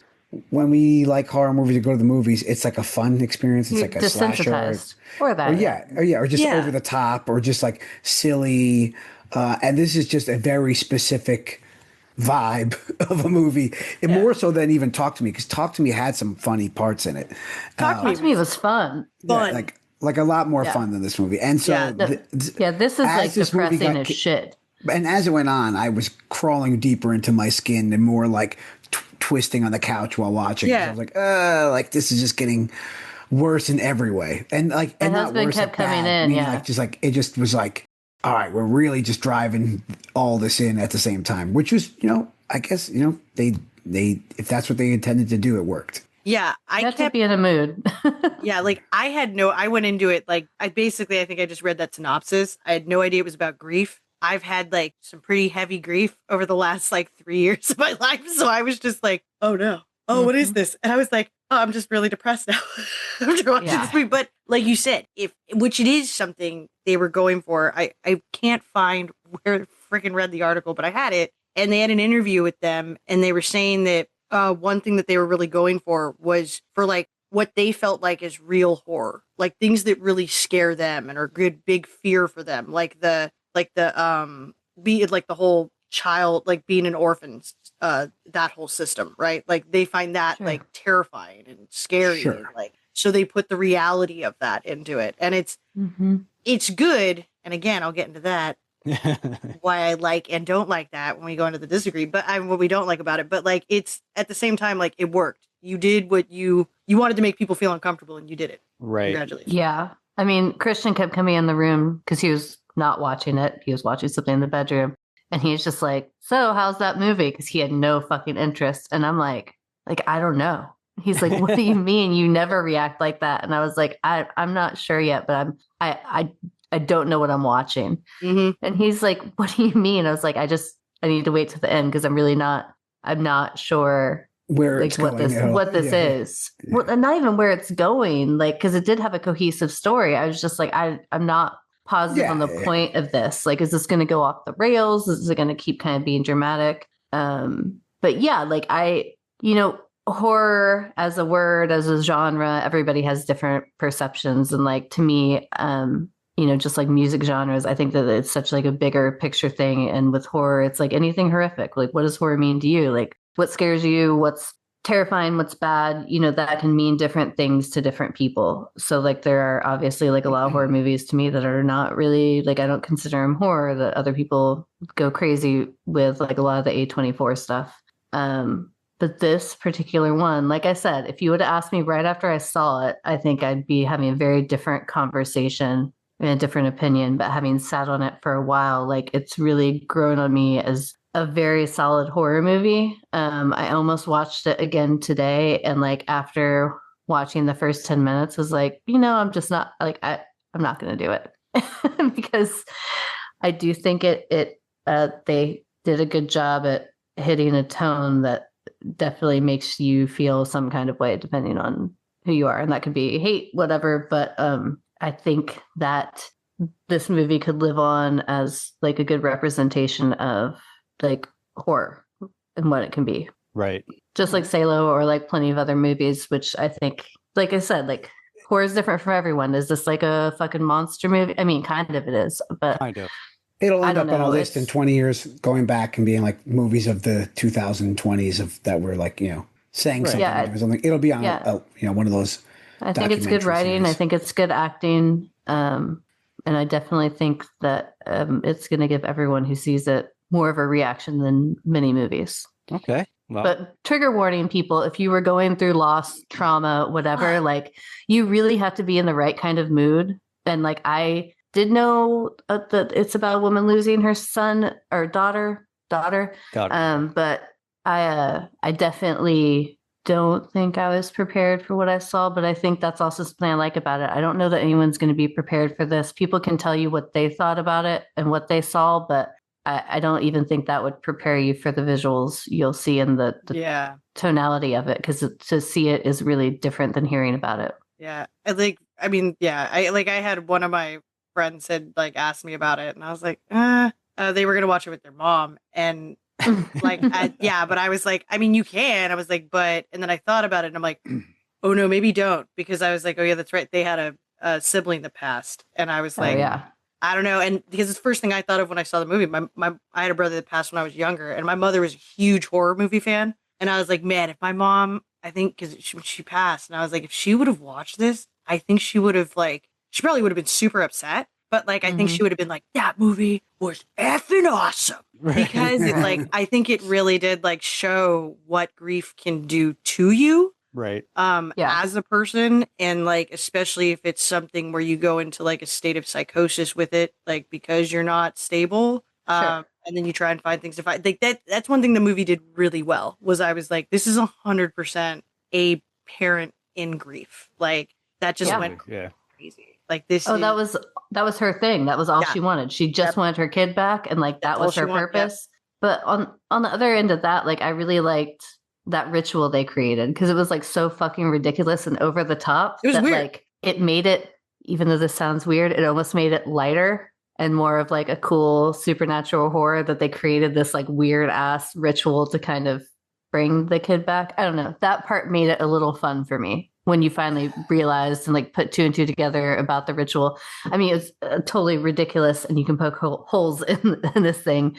when we like horror movies or go to the movies, it's like a fun experience. It's like a slasher, or that, or just over the top, or just like silly. And this is just a very specific vibe of a movie, and more so than even Talk to Me, because Talk to Me had some funny parts in it. Talk To me, it was fun. Fun. Yeah, like a lot more Yeah. fun than this movie. And so, Yeah, this is as like this movie depressing got as shit. And as it went on, I was crawling deeper into my skin and more like twisting on the couch while watching. 'Cause I was like this is just getting worse in every way. And like, My and not husband worse kept at coming bad, in, meaning yeah. like just like it just was like, all right, we're really just driving all this in at the same time, which was, I guess, they if that's what they intended to do, it worked. Yeah, I had to be in a mood. Yeah, like I went into it like I think I just read that synopsis. I had no idea it was about grief. I've had like some pretty heavy grief over the last like 3 years of my life. So I was just like, oh no. Oh, what is this? And I was like, oh, I'm just really depressed now after watching this movie. But like you said, which it is something they were going for. I can't find where I freaking read the article, but I had it. And they had an interview with them and they were saying that one thing that they were really going for was for like what they felt like is real horror, like things that really scare them and are good big fear for them, like the whole child, like being an orphan, that whole system, right? Like they find that like terrifying and scary, and like so they put the reality of that into it, and it's good. And again, I'll get into that. Why I like and don't like that when we go into the disagree, but what we don't like about it, but like it's at the same time like it worked. You did what you wanted to make people feel uncomfortable, and you did it. Right. Congratulations. Yeah. I mean, Christian kept coming in the room because he was not watching it. He was watching something in the bedroom, and he's just like, "So, how's that movie?" Because he had no fucking interest, and I'm like I don't know. He's like, "What do you mean you never react like that?" And I was like, I'm not sure yet, but I don't know what I'm watching. And he's like, "What do you mean?" I was like, I need to wait to the end because I'm not sure where like it's what going. this is. Yeah. Well, and not even where it's going, like, because it did have a cohesive story. I was just like, I'm not positive on the point of this. Like, is this going to go off the rails? Is it going to keep kind of being dramatic? But yeah, like horror as a word, as a genre, everybody has different perceptions. And like, to me, just like music genres, I think that it's such like a bigger picture thing. And with horror, it's like anything horrific. Like, what does horror mean to you? Like, what scares you? What's terrifying? What's bad? That can mean different things to different people. So like, there are obviously like a lot of horror movies to me that are not really like, I don't consider them horror, that other people go crazy with, like a lot of the A24 stuff. But this particular one, like I said, if you would have asked me right after I saw it, I think I'd be having a very different conversation and a different opinion. But having sat on it for a while, like it's really grown on me as a very solid horror movie. I almost watched it again today, and like after watching the first 10 minutes was like, I'm just not like I'm not going to do it because I do think they did a good job at hitting a tone that definitely makes you feel some kind of way depending on who you are, and that could be hate, whatever. But I think that this movie could live on as like a good representation of like horror and what it can be. Right. Just like Salo or like plenty of other movies, which I think, like I said, like horror is different for everyone. Is this like a fucking monster movie? I mean, kind of it is, but kind of. It'll end up on a list in 20 years going back and being like movies of the 2020s of that were like, saying something or something. It'll be on one of those. I think it's good writing. Series. I think it's good acting. And I definitely think that it's going to give everyone who sees it more of a reaction than many movies. Okay. Well. But trigger warning, people, if you were going through loss, trauma, whatever, like you really have to be in the right kind of mood. And like, I did know that it's about a woman losing her son or daughter. But I definitely don't think I was prepared for what I saw, but I think that's also something I like about it. I don't know that anyone's going to be prepared for this. People can tell you what they thought about it and what they saw, but I don't even think that would prepare you for the visuals you'll see in the tonality of it, because to see it is really different than hearing about it. Yeah. I had one of my friends had like asked me about it, and I was like, they were going to watch it with their mom. And like, but I was like, I mean, you can. I was like, but, and then I thought about it and I'm like, oh no, maybe don't. Because I was like, oh yeah, that's right. They had a sibling that passed. And I was like, I don't know. And because it's the first thing I thought of when I saw the movie. I had a brother that passed when I was younger, and my mother was a huge horror movie fan. And I was like, man, if my mom, I think, because she passed, and I was like, if she would have watched this, I think she would have she probably would have been super upset. But like, I think she would have been like, that movie was effing awesome. Because it's like, I think it really did like show what grief can do to you. Right. As a person, and like, especially if it's something where you go into like a state of psychosis with it, like because you're not stable. Sure. And then you try and find things to find. Like that's one thing the movie did really well, was I was like, this is 100% a parent in grief. Like that just went crazy. Like this. Oh, that was her thing. That was all she wanted. She just wanted her kid back, and like that was her purpose. But on the other end of that, like I really liked that ritual they created, because it was like so fucking ridiculous and over the top. It was weird. Like it made it, even though this sounds weird, it almost made it lighter and more of like a cool supernatural horror, that they created this like weird ass ritual to kind of bring the kid back. I don't know. That part made it a little fun for me when you finally realized and like put two and two together about the ritual. I mean, it's totally ridiculous, and you can poke holes in this thing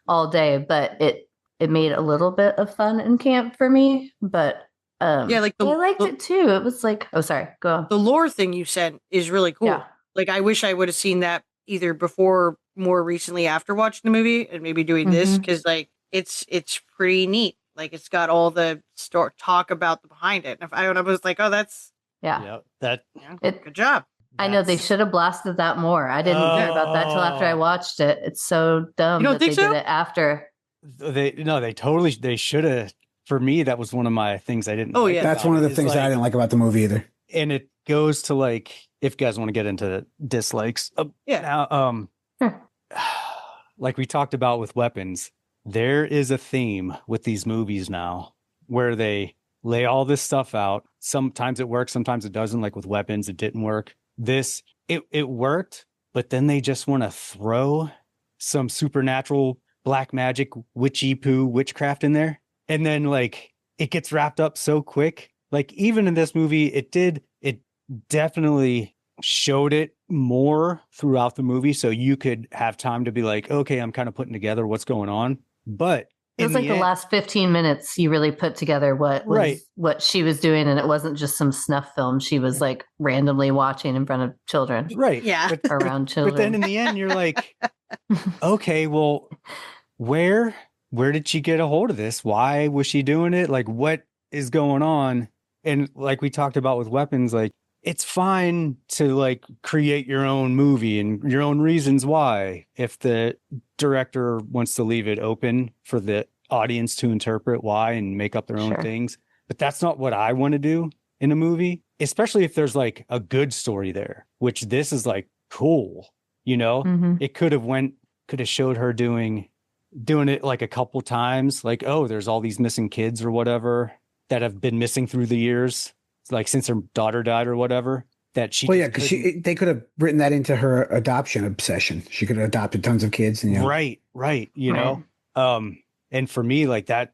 all day, but it made a little bit of fun and camp for me. But like I liked it too. It was like, oh, sorry, go on. The lore thing you said is really cool. Yeah. Like I wish I would have seen that either before, more recently after watching the movie, and maybe doing this, because like it's pretty neat. Like it's got all the talk about the behind it. And if I was like, oh, that's good job. I know they should have blasted that more. I didn't hear about that till after I watched it. It's so dumb You don't that think they so? did it after. They should have. For me, that was one of my things I didn't. Oh, like yeah. That's one of the things that I didn't like about the movie either. And it goes to like, if you guys want to get into dislikes, now, like we talked about with weapons, there is a theme with these movies now where they lay all this stuff out. Sometimes it works, sometimes it doesn't. Like with weapons, it didn't work. It worked, but then they just want to throw some supernatural black magic, witchy poo, witchcraft in there. And then like it gets wrapped up so quick. Like even in this movie, it definitely showed it more throughout the movie. So you could have time to be like, okay, I'm kind of putting together what's going on. But it was like the last 15 minutes you really put together what she was doing, and it wasn't just some snuff film she was like randomly watching in front of children. Right. Yeah. Around children. But then in the end, you're like, okay, well, where did she get a hold of this? Why was she doing it? Like, what is going on? And like we talked about with weapons, like it's fine to like create your own movie and your own reasons why, if the director wants to leave it open for the audience to interpret why and make up their own things. But that's not what I want to do in a movie, especially if there's like a good story there, which this is like cool, you know. It could have showed her doing it like a couple times, like, oh, there's all these missing kids or whatever that have been missing through the years, like since her daughter died or whatever, that she. Well, yeah, because they could have written that into her adoption obsession. She could have adopted tons of kids, and right, you know. And for me, like that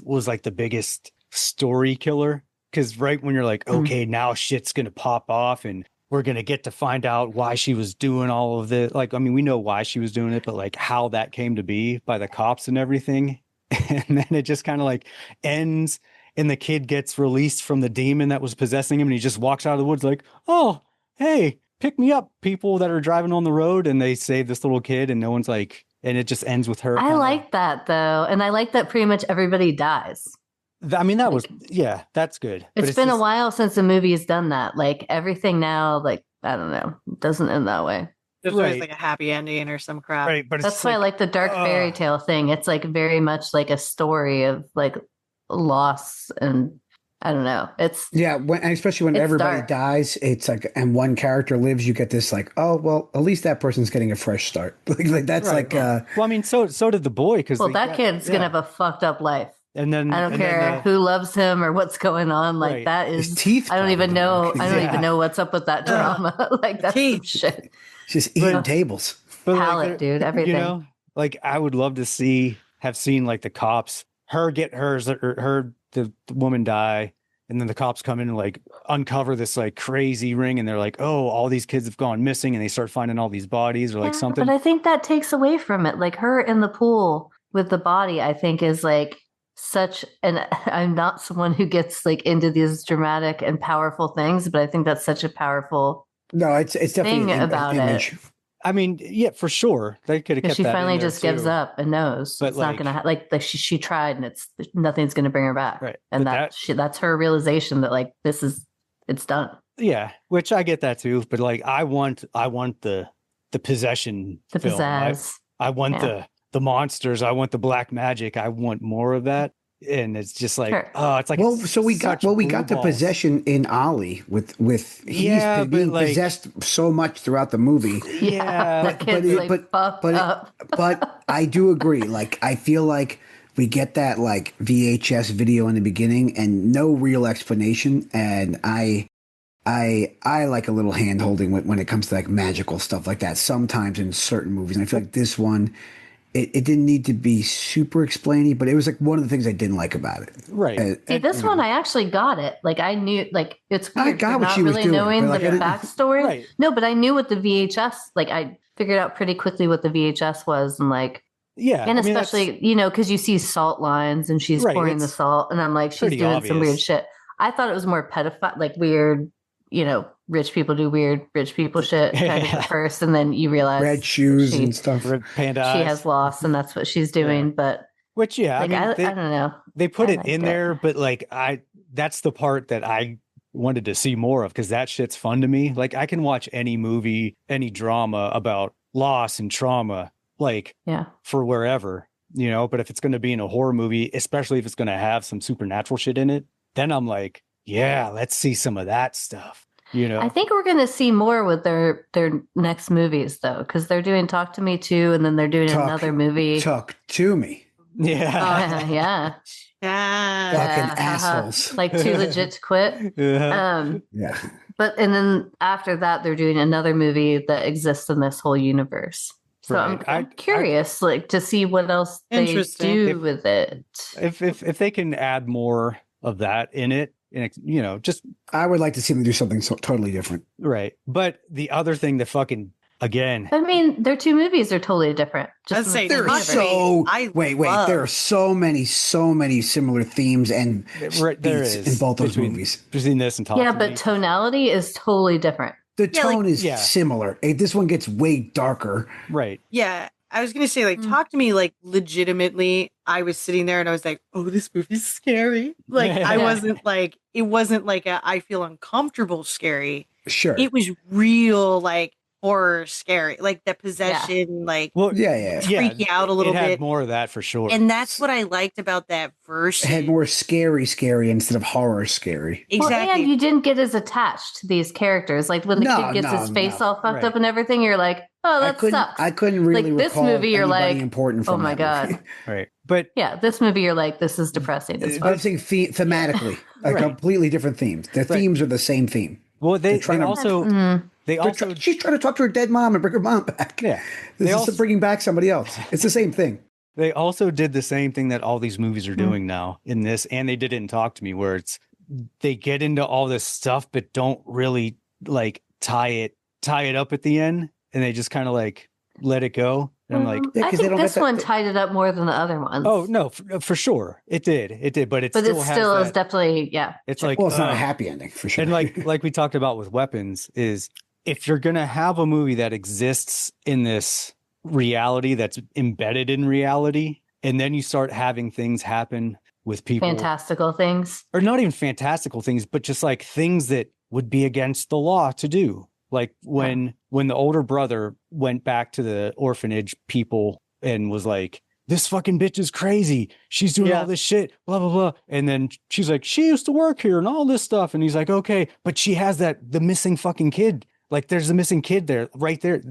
was like the biggest story killer, because right when you're like, okay, now shit's gonna pop off and we're gonna get to find out why she was doing all of this. Like, I mean, we know why she was doing it, but like how that came to be by the cops and everything, and then it just kind of like ends. And the kid gets released from the demon that was possessing him, and he just walks out of the woods like, oh, hey, pick me up, people that are driving on the road. And they save this little kid, and no one's like, and it just ends with her. I like that though. And I like that pretty much everybody dies. I mean, that was, that's good. It's been a while since the movie has done that. Like everything now, like, I don't know, doesn't end that way. There's always like a happy ending or some crap. Right. But that's why I like the dark fairy tale thing. It's like very much like a story of like loss, and I don't know, it's especially when everybody dies, it's like, and one character lives, you get this like, oh well, at least that person's getting a fresh start. like that's well, I mean, so did the boy, because that kid's gonna have a fucked up life, and then I don't care who loves him or what's going on, like that is his teeth. I don't even know what's up with that drama. Like that's some shit. Just eating tables, palate, dude, everything. You know, like I would love to have seen like the cops, her get hers, or the woman die, and then the cops come in and like uncover this like crazy ring, and they're like, oh, all these kids have gone missing, and they start finding all these bodies or like something. But I think that takes away from it. Like her in the pool with the body, I think is like such, and I'm not someone who gets like into these dramatic and powerful things, but I think that's such a powerful No, it's definitely thing an about image. it. I mean, yeah, for sure. They could have kept She that finally in there just gives too. up and knows But it's not going to like she tried, and it's nothing's going to bring her back. Right. And But that's her realization that like it's done. Yeah, which I get that too. But like, I want the possession, The film. pizzazz. I want the monsters. I want the black magic. I want more of that. And it's just like, Sure. oh, it's like, Well, so we got the possession in Ollie with he's being like, possessed so much throughout the movie. Yeah, that kid's but I do agree. Like, I feel like we get that like VHS video in the beginning and no real explanation. And I like a little hand holding when it comes to like magical stuff like that. Sometimes in certain movies, and I feel like this one. It didn't need to be super explainy, but it was like one of the things I didn't like about it. Right. See, this one, I actually got it. Like I knew, like it's weird. I got what not she was really doing, knowing but, like, the backstory. Right. No, but I knew what the VHS. Like I figured out pretty quickly what the VHS was, and like yeah, and especially because you see salt lines and she's pouring the salt, and I'm like she's doing some weird shit. I thought it was more pedophile, like weird. Rich people do weird rich people shit kind of at first, and then you realize red shoes and stuff. Red panda she eyes. has lost, and that's what she's doing. Yeah. But which, I mean, I don't know. They put I it in there, but like that's the part that I wanted to see more of because that shit's fun to me. Like I can watch any movie, any drama about loss and trauma, like for wherever, But if it's going to be in a horror movie, especially if it's going to have some supernatural shit in it, then I'm like, yeah, let's see some of that stuff. I think we're going to see more with their next movies, though, because they're doing Talk to Me Too, and then they're doing another movie. Talk to Me. Yeah. Yeah. Fucking assholes. Like Too Legit to Quit. Yeah. But, and then after that, they're doing another movie that exists in this whole universe. So I'm curious, to see what else they do with it. If they can add more of that in it, and just I would like to see them do something totally different. Right. But the other thing that fucking again, I mean, their two movies are totally different. I'd say there are there are so many similar themes and beats in both those movies. Between this and Talk to Me. but tonality is totally different. The tone is similar. This one gets way darker. Right. Yeah. I was going to say, Talk to Me, legitimately, I was sitting there and I was like, oh, this movie's scary. I wasn't it wasn't like I feel uncomfortable scary. Sure. It was real, horror scary. The possession, freak you out a little bit. It had more of that for sure. And that's what I liked about that version. It had more scary instead of horror scary. Exactly. Well, and you didn't get as attached to these characters. Like when the kid gets his face all fucked up and everything, you're like, oh, that sucks. I couldn't really this movie, you're like, important from oh my God. Right. But this movie, you're like, this is depressing. I'm saying thematically, a completely different theme. The themes are the same theme. Well, she's trying to talk to her dead mom and bring her mom back. Yeah. This is bringing back somebody else. It's the same thing. They also did the same thing that all these movies are doing now in this, and they did it in Talk to Me, where they get into all this stuff, but don't really tie it up at the end, and they just kind of let it go. And I'm like, I think this one tied it up more than the other ones. Oh no, for sure it did, but it still is definitely It's it's not a happy ending for sure. And like we talked about with Weapons, is if you're gonna have a movie that exists in this reality that's embedded in reality, and then you start having things happen with people, fantastical things, or not even fantastical things, but just things that would be against the law to do. Like when the older brother went back to the orphanage people and was like, this fucking bitch is crazy. She's doing all this shit, blah, blah, blah. And then she's like, she used to work here and all this stuff. And he's like, okay, but she has the missing fucking kid. There's a missing kid there, right there.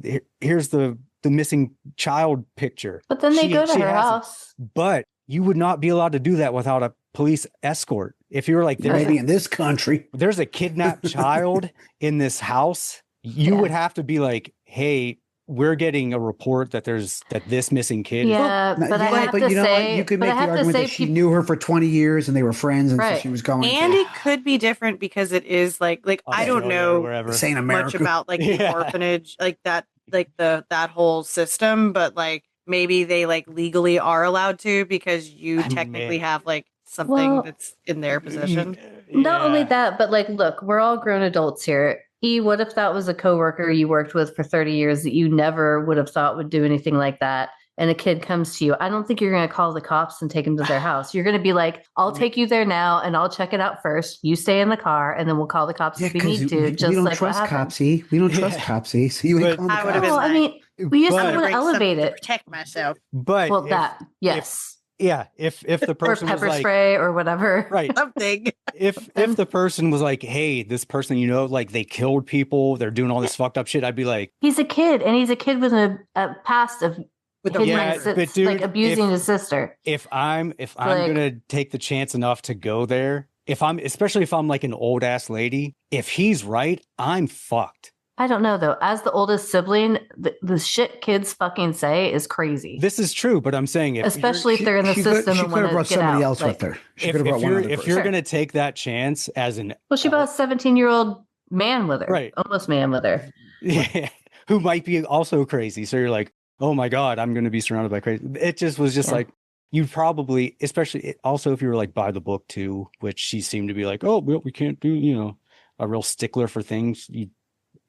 Here's the missing child picture. But then they go to her house. But you would not be allowed to do that without a police escort. If you were like, maybe in this country, there's a kidnapped child in this house. You would have to be like, hey, we're getting a report that this missing kid. Yeah, but I have to you know say, what? You could but make I the have to argument say, that she knew her for 20 years and they were friends, and so Right. she was going And to it could be different because it is like I don't Australia or know wherever. Saint much America. about like the Yeah. orphanage, like that that whole system, but like maybe they like legally are allowed to because you technically have like something Well, that's in their possession. Not only Yeah. that, but like, look, we're all grown adults here. What if that was a coworker you worked with for 30 years that you never would have thought would do anything like that? And a kid comes to you. I don't think you're going to call the cops and take him to their house. You're going to be like, I'll take you there now and I'll check it out first. You stay in the car and then we'll call the cops if we need to. we Just don't like trust what happened. Copsy. We don't trust Copsy. So you ain't But- calling the I would have cops. been Well, I like, mean, we just But- don't want to bring something elevate to it. protect myself. But Well, if- that, yes. Yeah, if the Or person was pepper like, spray or whatever. right, Something. if the person was like, hey, this person, like they killed people, they're doing all this fucked up shit, I'd be like, He's a kid, and he's a kid with a past of With hidden a like, but dude, like abusing his sister. if I'm Like- gonna take the chance enough to go there, especially if I'm like an old ass lady, if he's right, I'm fucked. I don't know though. As the oldest sibling, the shit kids fucking say is crazy. This is true, but I'm saying Especially if they're in the She system could and have want brought to get somebody out. else Like, with her. She if could have brought one you're other if person. you're Sure. gonna take that chance as an well, she brought a 17-year-old man with her, Right. almost man with her. yeah, who might be also crazy, so you're like, oh my god, I'm gonna be surrounded by crazy. It just was just Yeah. like, you probably, especially also if you were like by the book too, which she seemed to be like, oh, we can't do, a real stickler for things.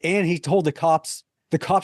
And he told the cops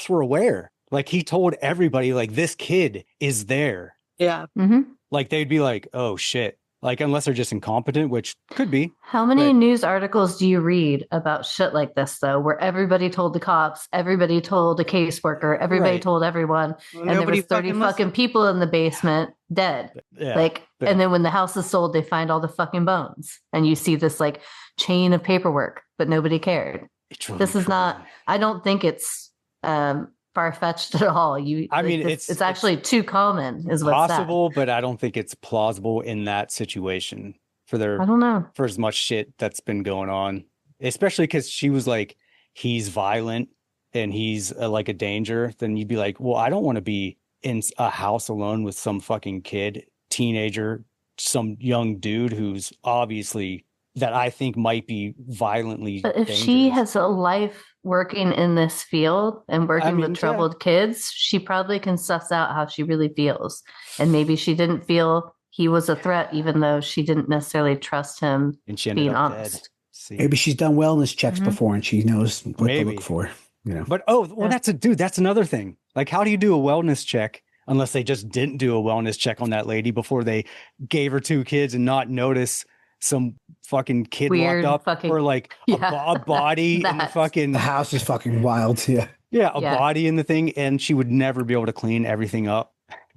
were aware. Like he told everybody, like, this kid is there. Yeah. hmm Like they'd be like, oh shit. Like unless they're just incompetent, which could be. How many But- news articles do you read about shit like this though, where everybody told the cops, everybody told a caseworker, everybody Right. told everyone, and there was 30 fucking people in the basement dead. Yeah. Like, Yeah. and then when the house is sold, they find all the fucking bones, and you see this like chain of paperwork, but nobody cared. It's really This is not. crazy. I don't think it's far fetched at all. I mean, it's actually too common, is what's possible, but I don't think it's plausible in that situation for sad. I don't know. for as much shit that's been going on, especially because she was like, he's violent and he's like a danger. Then you'd be like, well, I don't want to be in a house alone with some fucking kid, teenager, some young dude who's obviously that I think might be violently But if she dangerous. has a life working in this field and working mean, with yeah. troubled kids, she probably can suss out how she really feels. And maybe she didn't feel he was a threat, even though she didn't necessarily trust him and she ended being up honest. dead. See? Maybe she's done wellness checks Mhm. before and she knows what to Maybe. look for. But well, that's another thing. Like, how do you do a wellness check unless they just didn't do a wellness check on that lady before they gave her 2 kids and not notice some fucking kid Weird locked up fucking- or like Yeah. a body in the That's- fucking The house is fucking wild. Yeah. yeah, a Yeah. body in the thing, and she would never be able to clean everything up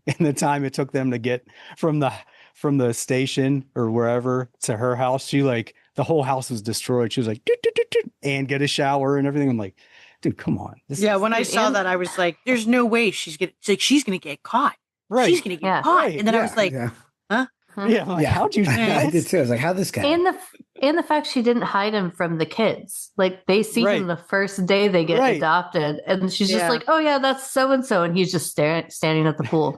in the time it took them to get from the station or wherever to her house. She like the whole house was destroyed. She was like, "Doot, doot, doot, doot," and get a shower and everything. I'm like, dude, come on. This Yeah, is- when I saw and- that, I was like, "There's no way she's gonna get caught. right. She's gonna get Yeah. caught." Right, And then I was like, yeah. yeah, I'm like, how'd you do I this? did too. I was like, how this guy? And the fact she didn't hide him from the kids. Like they see Right. him the first day they get Right. adopted, and she's just Yeah. like, "Oh yeah, that's so and so," and he's just standing at the pool.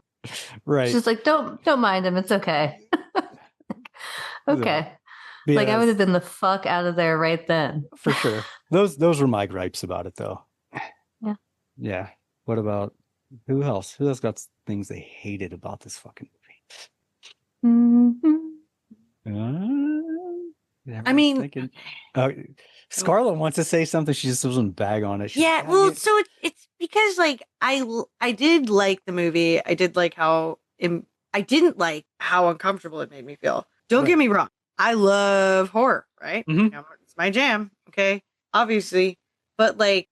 Right. She's like, "Don't mind him. It's okay." Okay. But Like yeah, I would have been the fuck out of there right then. for sure. Those were my gripes about it though. Yeah. Yeah. What about who else? Who else got things they hated about this fucking Mhm. movie? I mean- Thinking, Scarlett wants to say something. She just doesn't bag on it. She's "Yeah, like, well, so it's because like I did like the movie. I did like how I didn't like how uncomfortable it made me feel. Don't Right. get me wrong. I love horror, right? Mhm. You know, it's my jam. Okay, obviously, but like.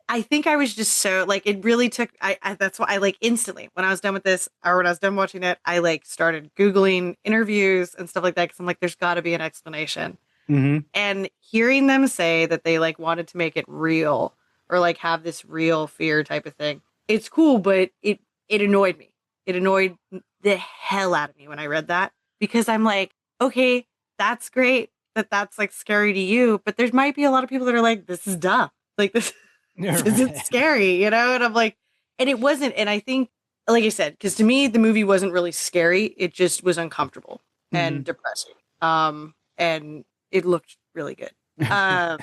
I think I was just so like it really took I that's why I like instantly when I was done with this or when I was done watching it I like started googling interviews and stuff like that because I'm like there's got to be an explanation. Mhm. And hearing them say that they like wanted to make it real or like have this real fear type of thing, it's cool, but it annoyed me. It annoyed the hell out of me when I read that because I'm like, okay, that's great that that's like scary to you, but there might be a lot of people that are like, this is dumb. Like this, This is scary, you know? And I'm like, and it wasn't. And I think, like I said, because to me, the movie wasn't really scary. It just was uncomfortable and depressing. And it looked really good. Yeah,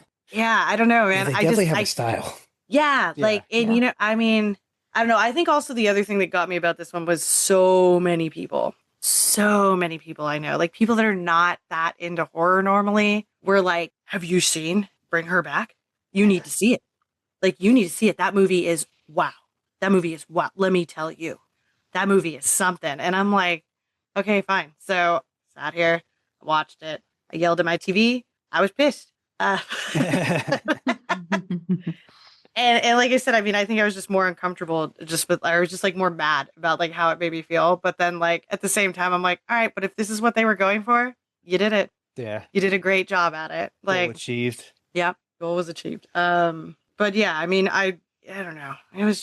I don't know, man. They I definitely just, have a style. yeah, like, and you know, I mean, I don't know. I think also the other thing that got me about this one was so many people I know, like people that are not that into horror normally were like, have you seen Bring Her Back? You need to see it. Like, you need to see it. That movie is wow. That movie is wow. Let me tell you, that movie is something. And I'm like, okay, fine. So sat here, watched it. I yelled at my TV. I was pissed. And like I said, I mean, I think I was just more uncomfortable I was just like more mad about like how it made me feel. But then like at the same time, I'm like, all right, but if this is what they were going for, you did it. Yeah. You did a great job at it. Like, Goal achieved. Yeah, goal was achieved. But yeah, I mean, I don't know. It was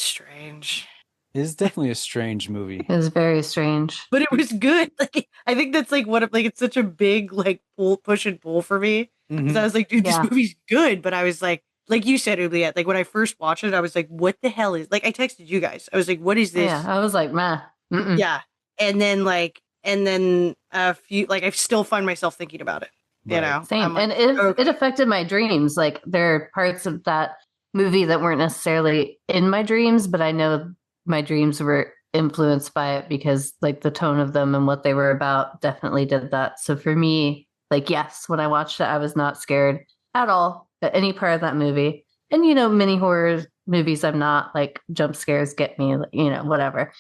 strange. It is definitely a strange movie. It was very strange. But it was good. Like, I think that's like it's such a big like push and pull for me. Because I was like, dude, this movie's good. But I was like you said, Juliette, like when I first watched it, I was like, what the hell is, like, I texted you guys. I was like, what is this? Yeah, I was like, meh. Mm-mm. Yeah. And then a few, like, I still find myself thinking about it, you know? Same. Like, and it affected my dreams. Like, there are parts of that movie that weren't necessarily in my dreams, but I know my dreams were influenced by it because, like, the tone of them and what they were about definitely did that. So for me, like, yes, when I watched it, I was not scared at all at any part of that movie. And, you know, many horror movies, I'm not like, jump scares get me, you know, whatever.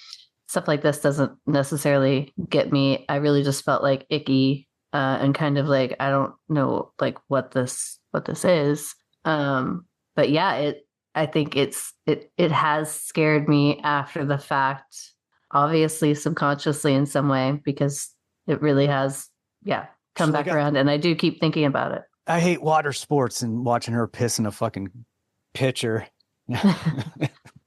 Stuff like this doesn't necessarily get me. I really just felt like icky and kind of like, I don't know, like what this is. But yeah, I think it has scared me after the fact, obviously subconsciously in some way, because it really has, come back around. And I do keep thinking about it. I hate water sports and watching her piss in a fucking pitcher.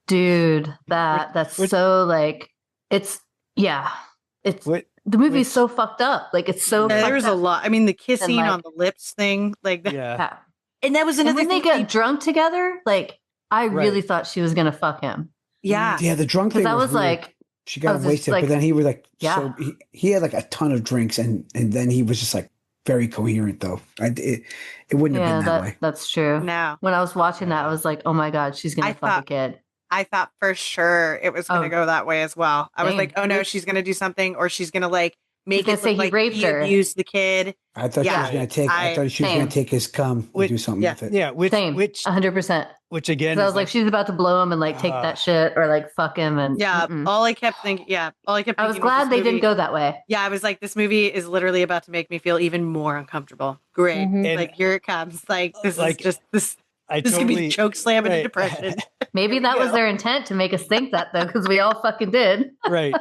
Dude, that's so like, the movie's so fucked up. Like, it's so fucked there's up. a lot. I mean, the kissing like, on the lips thing, like that. Yeah. And that was another thing. When they got drunk together, like, I really thought she was gonna fuck him. Yeah. Yeah, the drunk thing. Because I was weird. like, she got wasted, but then he was like, yeah. so he had like a ton of drinks, and then he was just like very coherent though. It wouldn't have been that way. That's true. No. When I was watching that, I was like, oh my God, she's gonna fuck a kid. I thought for sure it was gonna go that way as well. I was like, oh no, she's gonna do something, or she's gonna like make it look like he abused the kid. I thought she was gonna take. I thought she was gonna take his cum and do something with it. Yeah, which 100%. Which again, I was like, she's about to blow him and like take that shit or like fuck him and all I kept thinking. I was glad they didn't go that way. Yeah, I was like, this movie is literally about to make me feel even more uncomfortable. Great, like here it comes. Like this is just this. This could be the choke slam into depression. Maybe that was their intent, to make us think that, though, because we all fucking did. Right.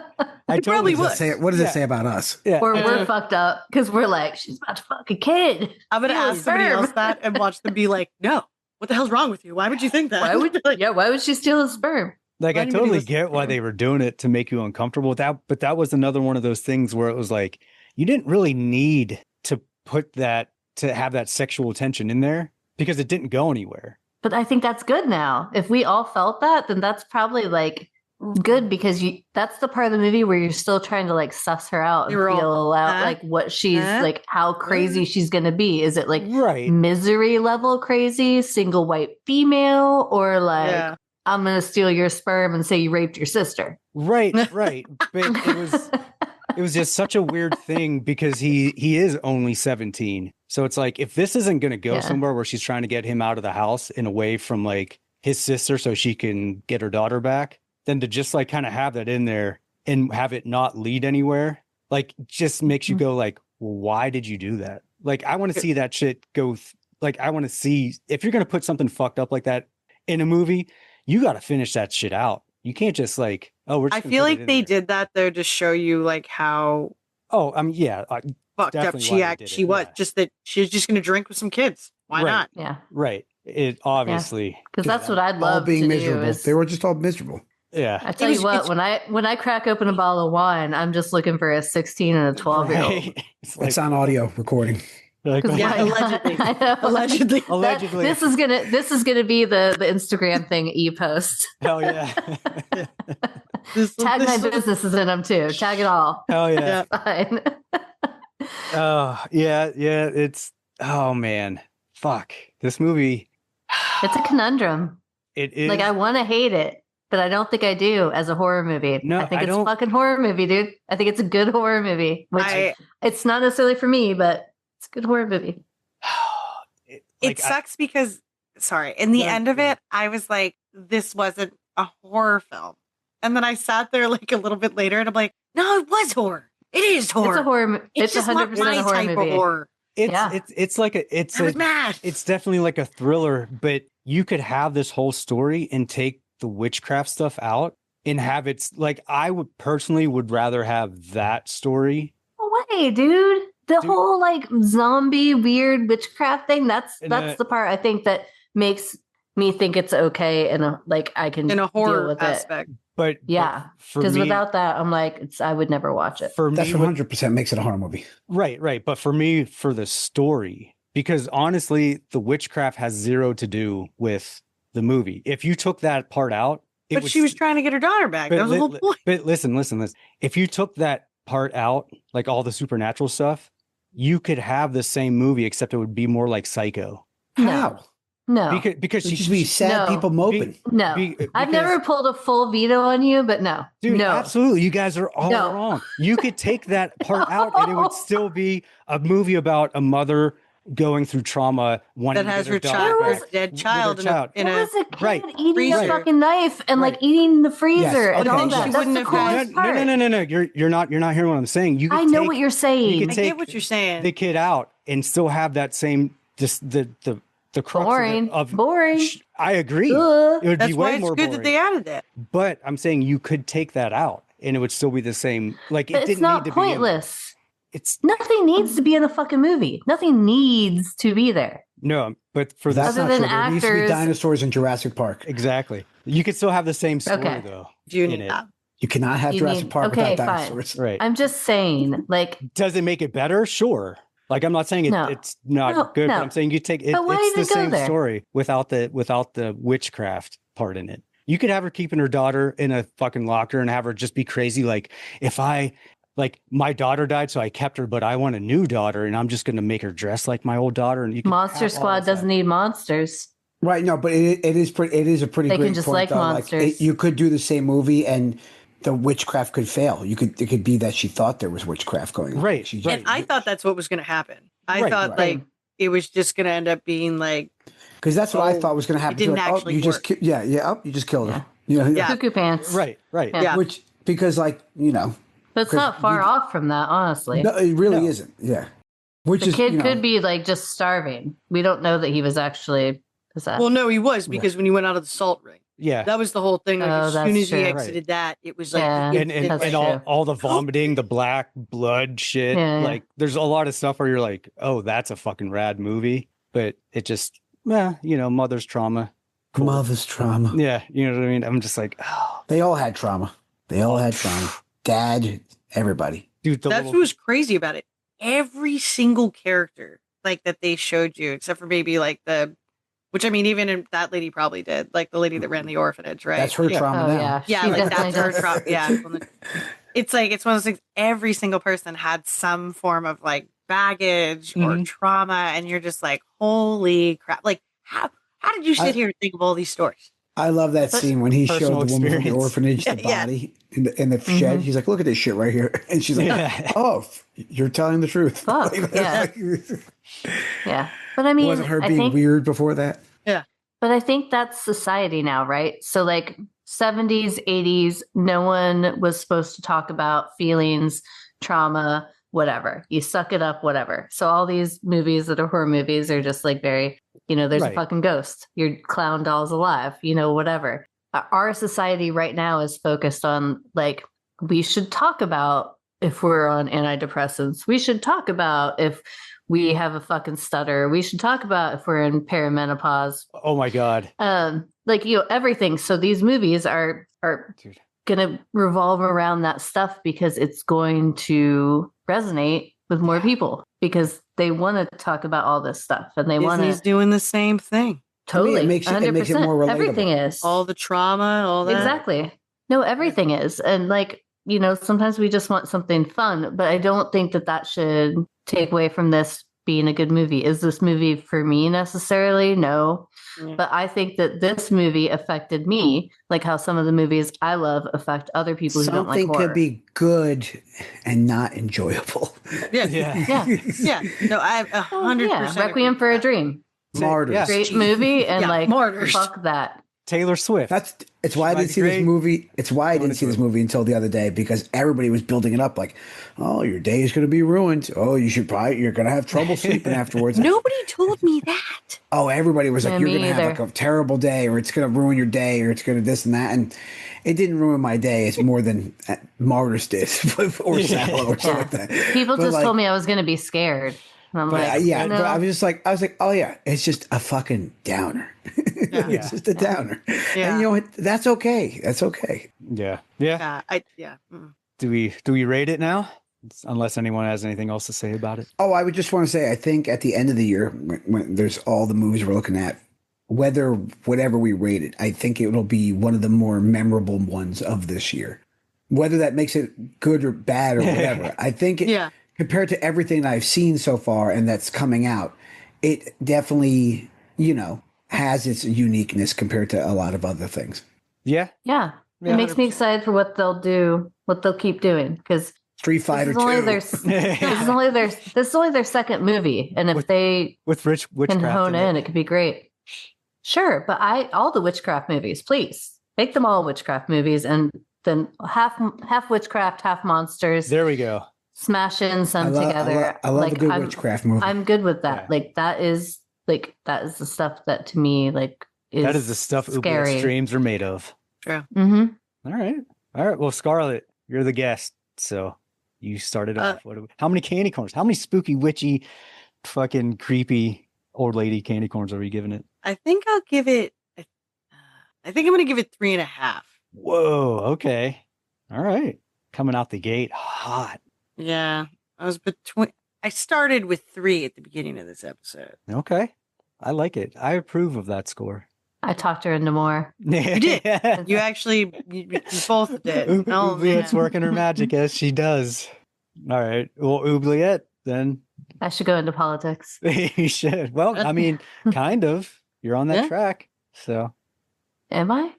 I totally would. What does it say about us? Yeah. Or we're fucked up because we're like, she's about to fuck a kid. I'm gonna ask somebody else that and watch them be like, no, what the hell's wrong with you? Why would you think that? Why would she steal his sperm? Like, I totally get why they were doing it to make you uncomfortable with that, but that was another one of those things where it was like, you didn't really need to put that, to have that sexual tension in there, because it didn't go anywhere. But I think that's good now. If we all felt that, then that's probably like good, because that's the part of the movie where you're still trying to like suss her out and feel out like what she's like, how crazy she's going to be. Is it like misery level crazy, single white female, or like, I'm going to steal your sperm and say you raped your sister? Right. But it was just such a weird thing, because he is only 17. So it's like, if this isn't going to go somewhere where she's trying to get him out of the house and away from like his sister so she can get her daughter back, then to just like kind of have that in there and have it not lead anywhere, like, just makes you go like, well, why did you do that? Like, I want to see that shit go. Like, I want to see, if you're going to put something fucked up like that in a movie, you got to finish that shit out. You can't just like, we're just I feel like they did that though to show you like how fucked up she was. Just that she was just going to drink with some kids. Why not? Yeah. Right. It obviously, because that's what I'd love all being to miserable. do. They were just all miserable. Yeah. I tell you what, when I crack open a bottle of wine, I'm just looking for a 16 and a 12-year-old. It's on audio recording. Like, 'Cause Yeah, why not? allegedly. I know. Allegedly. Allegedly. This is gonna be the Instagram thing you post. hell yeah. Tag my this- businesses in them too. Tag it all. Hell yeah. Yeah. Fine. Oh, yeah. It's, oh man. Fuck. This movie. It's a conundrum. It is. Like I want to hate it, but I don't think I do as a horror movie. No, I think I it's don't- a fucking horror movie, dude. I think it's a good horror movie. Which it's not necessarily for me, but it's a good horror movie. It sucks because, sorry, in the No, end of yeah. it, I was like, this wasn't a horror film. And then I sat there like a little bit later and I'm like, no, it was horror. It is horror. It's a horror. It's It's just not 100% my a horror type movie. of horror. Yeah. It's like it's I was mad. it's definitely like a thriller, but you could have this whole story and take the witchcraft stuff out and have it's like I would personally would rather have that story. No way, dude. The Dude. whole like zombie weird witchcraft thing. That's And, the part I think that makes me think it's okay and like I can In a deal horror with it. aspect. But Yeah, for because me, without that, I'm like, I would never watch it. for That's me, 100% makes it a horror movie. right. But for me, for the story, because honestly, the witchcraft has zero to do with the movie. If you took that part out, But she was trying to get her daughter back. That was the whole point. But listen. If you took that part out, like all the supernatural stuff, you could have the same movie, except it would be more like Psycho. How? No, Because It'd she just be sad No. people moping. no. I've never pulled a full veto on you, but no, Dude, no. absolutely. You guys are all No. wrong. You could take that part out and it would still be a movie about a mother going through trauma, wanting That to has get her daughter child, back her dead with child, her child. in There a was a kid right, eating freezer. a fucking knife and like Right. eating the freezer and okay, all yeah. that. She That's wouldn't the have had- coolest part. No. You're not hearing what I'm saying. You could I know take what you're saying. you I could get what you're saying. the kid out and still have that same just the crux Boring. of Boring. I agree. Ugh. It would That's be why way it's more good boring. that they added that. But I'm saying you could take that out and it would still be the same. Like But it it's didn't not need to be in there. pointless. It's Nothing needs to be in a fucking movie. Nothing needs to be there. no, but for That's that Other not than true. There used to be actors- dinosaurs in Jurassic Park. exactly, you could still have the same story Okay. though. Do you in need it. that? You cannot have You Jurassic need- Park okay, without fine. dinosaurs. Right? I'm just saying, like, Does it make it better? Sure. Like I'm not saying No. it's not No, good, no. but I'm saying you take it. But why It's the even go same there? story without the witchcraft part in it. You could have her keeping her daughter in a fucking locker and have her just be crazy. Like if I like my daughter died, so I kept her, but I want a new daughter, and I'm just going to make her dress like my old daughter. And you can Monster have all Squad this doesn't need monsters. Right. No, but it is pretty. It is a pretty They can great just point, like though. monsters. You could do the same movie, and the witchcraft could fail. It could be that she thought there was witchcraft going on. Right, She, right. And I thought that's what was going to happen. I Right, thought right. like it was just going to end up being like, because that's what I Oh, thought was going to happen. it didn't You're like, actually you just work. you just killed her. You know, Yeah. Cuckoo pants. Right. Yeah. Which because like But it's 'cause not far you- off from that, honestly. no, it really No. isn't. Yeah. Which The is kid you know, could be like just starving. We don't know that he was actually possessed. well, no, he was because when he went out of the salt ring, Yeah. that was the whole thing. Like, Oh, as soon that's as he true. exited that, it was like, Yeah. it- and it- That's and true. all the vomiting, the black blood shit. Yeah, yeah. Like there's a lot of stuff where you're like, oh, that's a fucking rad movie. But it just mother's trauma. Cool. mother's trauma. Yeah, you know what I mean? I'm just like, oh, They all had trauma. They all had trauma. Dad, everybody. dude, that's what was crazy about it. Every single character like that they showed you, except for maybe like which I mean, even that lady probably did, like the lady that ran the orphanage, right? That's her Yeah. trauma Oh, now. yeah. Yeah, She like definitely that's her does. trauma. Yeah. It's like, it's one of those things, every single person had some form of like baggage or Mhm. trauma. And you're just like, holy crap. Like, how did you sit here and think of all these stories? I love that But- scene when he Personal showed the woman from the experience. orphanage the Yeah. body in the shed. He's like, "Look at this shit right here," and she's like, Yeah. "Oh, you're telling the truth." Fuck, yeah. Yeah. But I mean, Wasn't her I being think, weird before that? but I think that's society now, right? So like 70s, 80s, no one was supposed to talk about feelings, trauma, whatever. You suck it up, whatever. So all these movies that are horror movies are just like very, there's Right. a fucking ghost. Your clown doll's alive, whatever. Our society right now is focused on like, we should talk about if we're on antidepressants. We should talk about if we have a fucking stutter. We should talk about if we're in perimenopause. Oh my god, Everything. So these movies are dude. going to revolve around that stuff because it's going to resonate with more people because they want to talk about all this stuff and they want Disney's to doing the same thing. totally it makes it more relatable. Everything is All the trauma, all that. exactly. No, everything is. And like, you know, sometimes we just want something fun, but I don't think that should take away from this being a good movie. Is this movie for me necessarily? No. But I think that this movie affected me, like how some of the movies I love affect other people who don't like Something horror. could be good and not enjoyable. Yeah. Yeah. No, I 100%. Yeah. Requiem for a Dream. Martyrs. Yeah. Great movie. And Yeah, like, Martyrs. fuck that. Taylor Swift. It's why I didn't see this movie. It's why I didn't see this movie until the other day, because everybody was building it up like, oh, your day is going to be ruined. Oh, you're going to have trouble sleeping afterwards. Nobody told me that. Oh, everybody was like, Yeah, you're me going to have either. like a terrible day, or it's going to ruin your day, or it's going to this and that. And it didn't ruin my day. It's more than Martyrs did, or Sallow, or something like that. People But, just like, told me I was going to be scared. And I'm like, yeah, no. but I was like, oh yeah, it's just a fucking downer. It's just a downer. Yeah. And you know what? That's okay. That's okay. Yeah. Mm. Do we rate it now? Unless anyone has anything else to say about it. Oh, I would just want to say, I think at the end of the year, when there's all the movies we're looking at, whatever we rate it, I think it'll be one of the more memorable ones of this year. Whether that makes it good or bad or whatever, I think compared to everything I've seen so far and that's coming out, it definitely, has its uniqueness compared to a lot of other things. Yeah. Yeah. It makes me excited for what they'll do, what they'll keep doing. Because Street Fighter 2. this is only their second movie. And if they with witchcraft can hone in, it could be great. Sure. But all the witchcraft movies, please. Make them all witchcraft movies and then half witchcraft, half monsters. There we go. Smash in some together. I love a good witchcraft movie. I'm good with that. Yeah. That is the stuff that to me that is the stuff Oubliette streams are made of. True. Mm-hmm. All right. Well, Scarlett, you're the guest, so you started off. How many candy corns? How many spooky, witchy, fucking creepy old lady candy corns are we giving it? I think I'll give it. I think I'm going to give it 3.5. Whoa. Okay. All right. Coming out the gate hot. Yeah, I started with 3 at the beginning of this episode. Okay. I like it. I approve of that score. I talked her into more. You did. You actually, you both did. Oubliette's working her magic as she does. All right. Well, Oubliette, then. I should go into politics. You should. Well, I mean, kind of. You're on that track. So. Am I?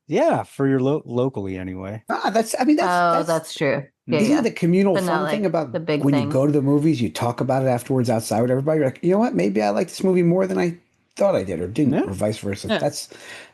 Yeah, for your locally anyway. That's true. Isn't the communal fun thing about the big when thing. you go to the movies, you talk about it afterwards outside with everybody. You're like, you know what? Maybe I like this movie more than I thought I did, or didn't, or vice versa. Yeah.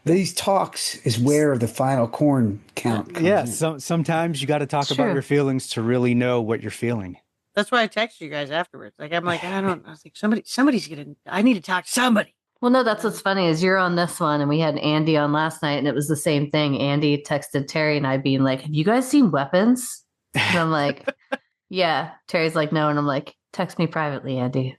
These talks is where the final corn count comes in. Sometimes you got to talk about your feelings to really know what you're feeling. That's why I texted you guys afterwards. I was like, somebody's I need to talk to somebody. Well, no, that's what's funny is you're on this one and we had Andy on last night and it was the same thing. Andy texted Terry and I being like, have you guys seen Weapons? And I'm like, yeah. Terry's like, no. And I'm like, text me privately, Andy.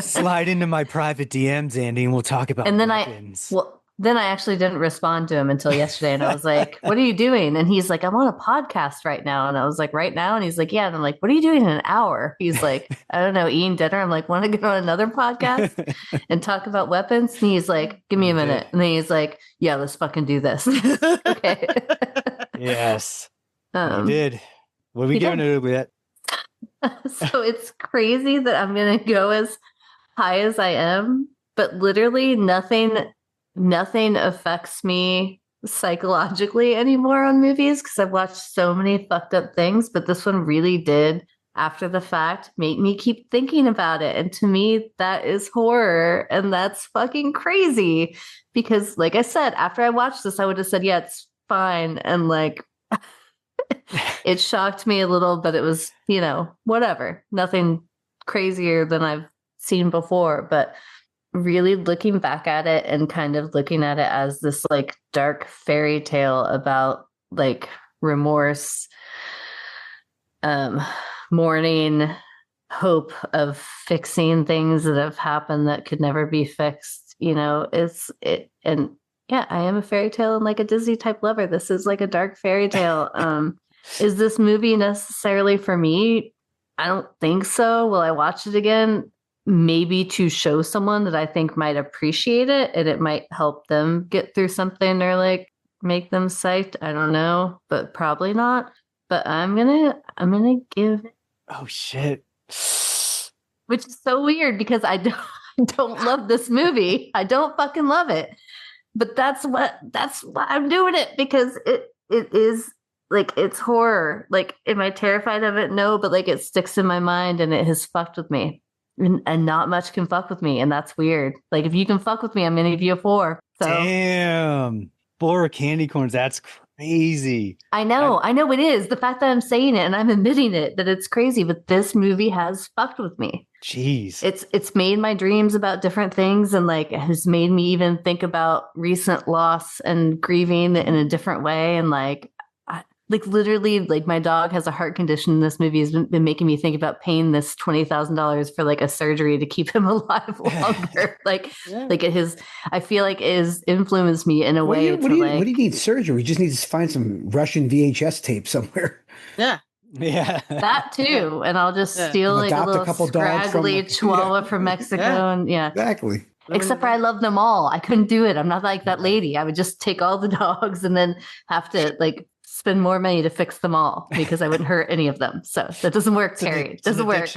Slide into my private DMs, Andy, and we'll talk about Weapons. Then I actually didn't respond to him until yesterday. And I was like, what are you doing? And he's like, I'm on a podcast right now. And I was like, right now? And he's like, yeah. And I'm like, what are you doing in an hour? He's like, I don't know, eating dinner. I'm like, want to go on another podcast and talk about weapons? And he's like, give me a minute. And then he's like, yeah, let's fucking do this. Okay. Yes. You did. What are we giving it yet? So it's crazy that I'm going to go as high as I am, but literally nothing affects me psychologically anymore on movies because I've watched so many fucked up things, but this one really did, after the fact, make me keep thinking about it. And to me, that is horror, and that's fucking crazy because, like I said, after I watched this, I would have said, yeah, it's fine. And like, it shocked me a little, but it was, whatever. Nothing crazier than I've seen before, but really looking back at it and kind of looking at it as this like dark fairy tale about like remorse, mourning, hope of fixing things that have happened that could never be fixed. And yeah, I am a fairy tale and like a Disney type lover. This is like a dark fairy tale. Is this movie necessarily for me? I don't think so. Will I watch it again? Maybe to show someone that I think might appreciate it and it might help them get through something or like make them psyched. I don't know, but probably not. But I'm gonna give it, Oh shit. which is so weird because I don't love this movie. I don't fucking love it. But that's why I'm doing it, because it is like, it's horror. Like, am I terrified of it? No, but like it sticks in my mind and it has fucked with me. And not much can fuck with me, and that's weird. Like, if you can fuck with me, I'm gonna give you a 4. So Damn. 4 candy corns. That's crazy. I know it is. The fact that I'm saying it and I'm admitting it, that it's crazy, but this movie has fucked with me. Jeez. It's made my dreams about different things, and like has made me even think about recent loss and grieving in a different way. And like literally, like my dog has a heart condition. This movie has been making me think about paying this $20,000 for like a surgery to keep him alive longer. Like it has, I feel like it has influenced me in a way. What do you need surgery? We just need to find some Russian VHS tape somewhere. Yeah. Yeah. That too. And I'll just steal like a little scraggly chihuahua from Mexico. And exactly. Except for I love them all. I couldn't do it. I'm not like that lady. I would just take all the dogs and then have to like spend more money to fix them all because I wouldn't hurt any of them. So that doesn't work, Terry. It doesn't work.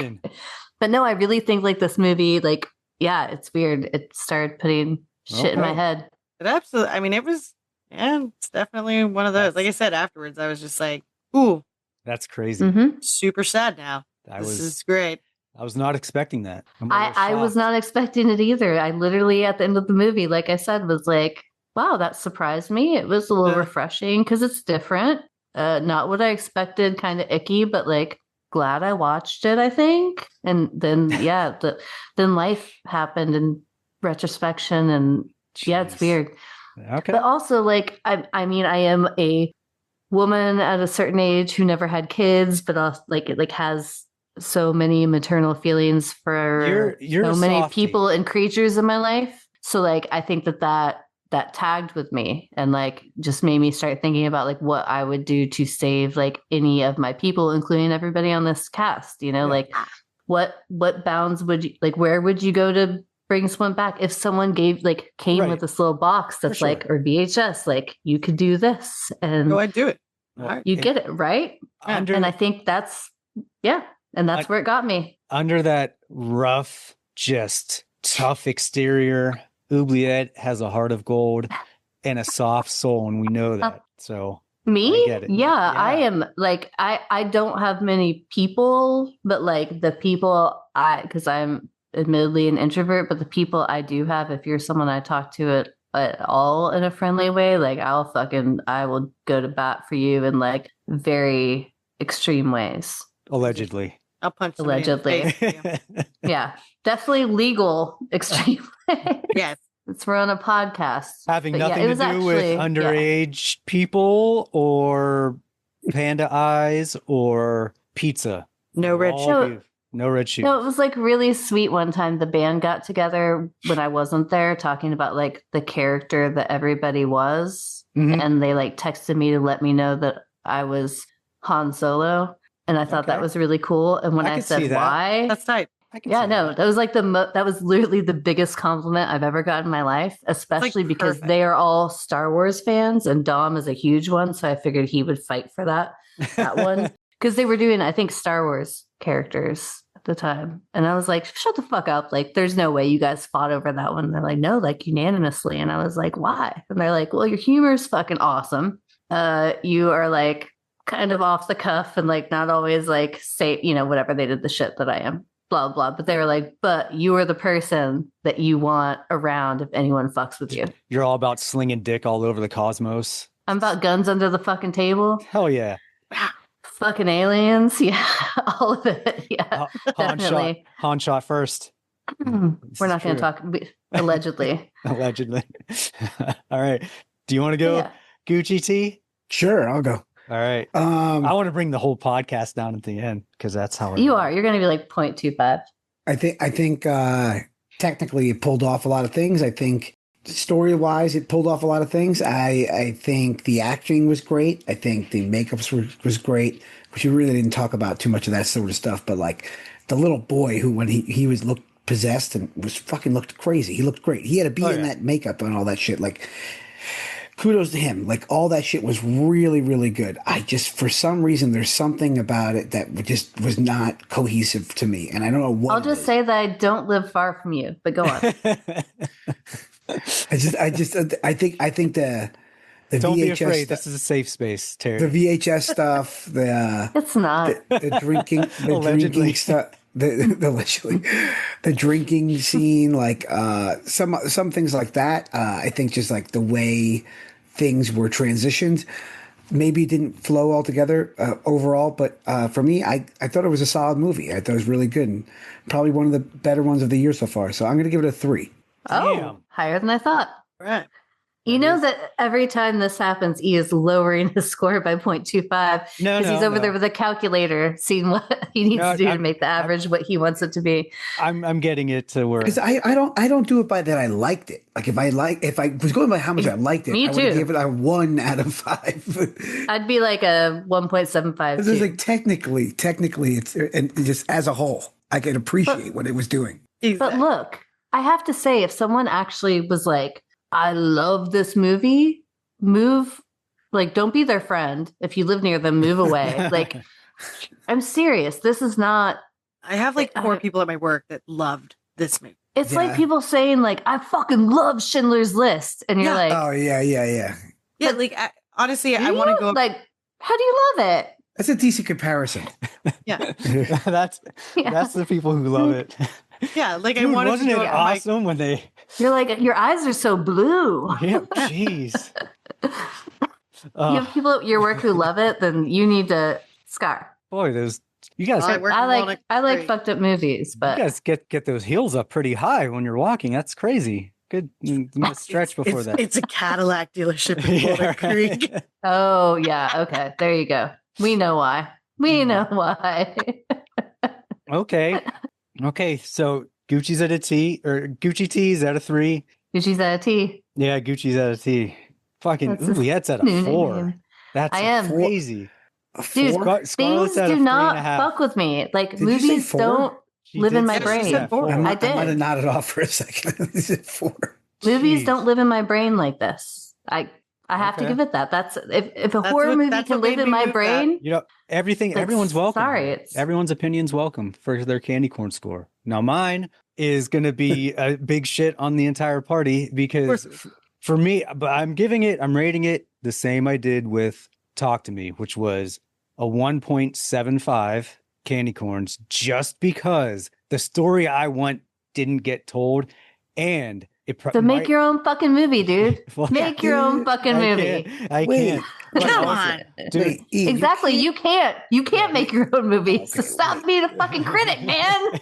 But no, I really think like this movie, like, yeah, it's weird. It started putting shit in my head. It absolutely, I mean, it was, it's definitely one of those. Like I said, afterwards, I was just like, ooh. That's crazy. Mm-hmm. Super sad now. This is great. I was not expecting that. I was not expecting it either. I literally, at the end of the movie, like I said, was like, wow, that surprised me. It was a little refreshing because it's different. Not what I expected, kind of icky, but like glad I watched it, I think. And then, then life happened in retrospection, and it's weird. Okay. But also, like, I mean, I am a woman at a certain age who never had kids, but also, like, it like has so many maternal feelings for you're so many softie. people and creatures in my life. So, like, I think that tagged with me and like just made me start thinking about like what I would do to save like any of my people, including everybody on this cast. You know, like what bounds would you, like, where would you go to bring someone back if someone came with this little box that's like, or VHS, like you could do this and go ahead, do it. You get it right. And I think that's and that's where it got me. Under that rough, just tough exterior, Oubliette has a heart of gold and a soft soul, and we know that. So me, I get it. Yeah, I am like I don't have many people, but like the people because I'm admittedly an introvert, but the people I do have, if you're someone I talk to at all in a friendly way, like I will go to bat for you in like very extreme ways. Allegedly. I'll punch allegedly. Yeah, definitely legal extreme. Yes. We're on a podcast. Having nothing to do with underage people or panda eyes or pizza. No red shoes. No red shoes. No, it was like really sweet. One time the band got together when I wasn't there, talking about like the character that everybody was. Mm-hmm. And they like texted me to let me know that I was Han Solo. And I thought that was really cool. And when I said why, that's tight. That was like that was literally the biggest compliment I've ever gotten in my life, especially like because they are all Star Wars fans and Dom is a huge one. So I figured he would fight for that one because they were doing, I think, Star Wars characters at the time. And I was like, shut the fuck up. Like, there's no way you guys fought over that one. And they're like, no, like unanimously. And I was like, why? And they're like, well, your humor is fucking awesome. You are like kind of off the cuff and like not always like say, whatever, they did the shit that I am. Blah, blah. But they were like, but you are the person that you want around if anyone fucks with you. You're all about slinging dick all over the cosmos. I'm about guns under the fucking table. Hell yeah. Fucking aliens. Yeah. All of it. Yeah. Definitely. Han shot first. We're not going to talk. Allegedly. Allegedly. All right. Do you want to go Gucci T? Sure. I'll go. All right. I want to bring the whole podcast down at the end because that's how you are. You're going to be like 0.25. I think technically it pulled off a lot of things. I think story-wise, it pulled off a lot of things. I think the acting was great. I think the makeup was great, which we really didn't talk about too much of that sort of stuff. But like the little boy who, when he was looked possessed and was fucking looked crazy. He looked great. He had to be in that makeup and all that shit. Like, kudos to him. Like, all that shit was really, really good. I just, for some reason, there's something about it that just was not cohesive to me. And I don't know what. I'll just say that I don't live far from you, but go on. I think the don't VHS be afraid. This is a safe space, Terry. the VHS stuff, It's not. the drinking stuff. The drinking scene, like some things like that. I think just like the way things were transitioned, maybe it didn't flow altogether overall. But for me, I thought it was a solid movie. I thought it was really good and probably one of the better ones of the year so far. So I'm going to give it a 3. Oh, Damn. higher than I thought. Right. You know that every time this happens, E is lowering his score by 0.25 because he's over there with a calculator, seeing what he needs to do to make the average what he wants it to be. I'm getting it to where Because I don't do it by that I liked it. Like if I was going by how much I liked it, Me I would too. give it a 1 out of 5. I'd be like a 1.75. It's like technically, it's and just as a whole, I can appreciate what it was doing. But look, I have to say, if someone actually was like, I love this movie, don't be their friend. If you live near them, move away. Like, I'm serious. This is not. I have like 4 people at my work that loved this movie. It's like people saying, like, I fucking love Schindler's List. And you're like, oh, yeah. Yeah, like, honestly, I want to go. Like, how do you love it? That's a decent comparison. Yeah. that's the people who love it. Yeah, like Dude, I wanted wasn't to go it out my- awesome when they? You're like, your eyes are so blue. Yeah, jeez. You have people at your work who love it, then you need to scar. Boy, those you guys. Well, I work in Walnut I like Creek. fucked up movies, but You guys get those heels up pretty high when you're walking. That's crazy. Good stretch before that. It's a Cadillac dealership in Yeah, Walnut Creek. right. oh yeah, okay, there you go. We know why. We know why. Okay. So Gucci's at a T, or Gucci T's at a 3. Gucci's at a T. Yeah, Gucci's at a T. Fucking That's a Oubliette's at new a 4. name. That's I am. crazy. Dude, Scarlett's things at a do not 3.5. fuck with me. Like, Did you say movies 4? don't She live did in my say- brain. she said 4. I I did. might have nodded off for a second. Is it 4? Movies Jeez. don't live in my brain like this. I have to Okay. give it that. That's if a That's horror what- movie that's can what live made in me my move brain. You know, Like, everyone's welcome. sorry, it's- Everyone's opinion's welcome for their candy corn score. Now mine is going to be a big shit on the entire party because for me, but I'm rating it the same I did with Talk to Me, which was a 1.75 candy corns, just because the story I want didn't get told, and it So make your own fucking movie, dude. Well, Make your own fucking movie. I Wait. can't. But Come also- on. dude. Wait, E, Exactly. You can't make your own movie. So stop being a fucking critic, man.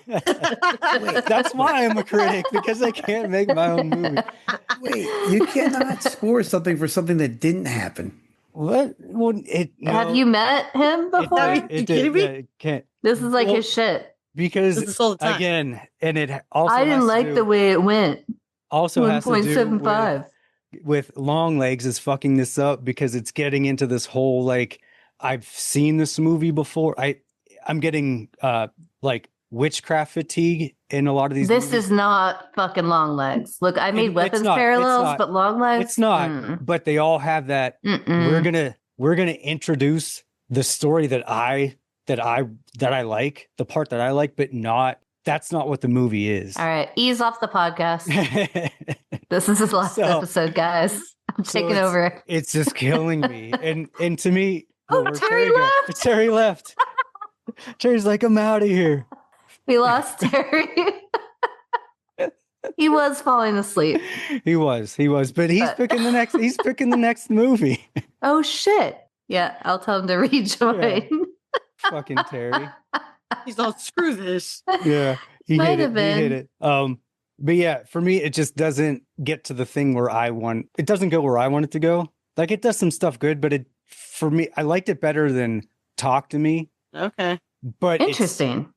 That's why I'm a critic, because I can't make my own movie. Wait, you cannot score something for something that didn't happen. What? Well, Have you met him before? You kidding me? It can't, This is like Well, his shit. because This is all the time. again, and it also I didn't has to like do- the way it went. also has to do 1.75. with Long Legs is fucking this up, because it's getting into this whole, like, I've seen this movie before. I'm getting like witchcraft fatigue in a lot of these This movies. is not fucking Long Legs. Look, I made It's weapons not, it's parallels, not. but Long Legs. It's not, but they all have that. Mm-mm. We're gonna introduce the story that I like, the part that I like, but that's not what the movie is. All right, ease off the podcast. This is his last So- episode, guys. I'm so taking it's- over. It's just killing me. And to me, Oh, where'd Terry go? left! Terry left. Terry's like, I'm out of here. We lost Terry. He was falling asleep. He was, but he's picking the next movie. Oh shit! Yeah, I'll tell him to rejoin. Fucking Terry. He's all screw this. Yeah. He Might hit have it. He hit been. it. But yeah, for me, it just doesn't get to the thing where it doesn't go where I want it to go. Like, it does some stuff good, but for me, I liked it better than Talk to Me. Okay. But Interesting.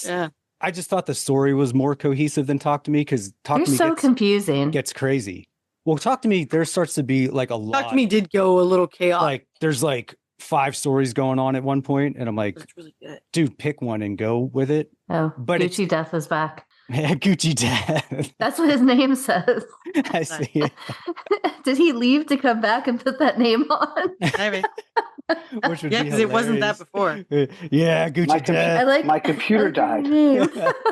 Yeah. I just thought the story was more cohesive than Talk to Me, because Talk You're to Me so confusing. gets crazy. Well, Talk to Me, there starts to be like a lot. Talk to Me did go a little chaotic. Like there's like 5 stories going on at one point, and I'm like, It's really good. dude, pick one and go with it. Oh, But Gucci Death is back. Gucci Death. That's what his name says. I see it. Did he leave to come back and put that name on? Maybe. Which would Yeah, be because it wasn't that hilarious. before. Yeah, Gucci Death. I like My computer died. name.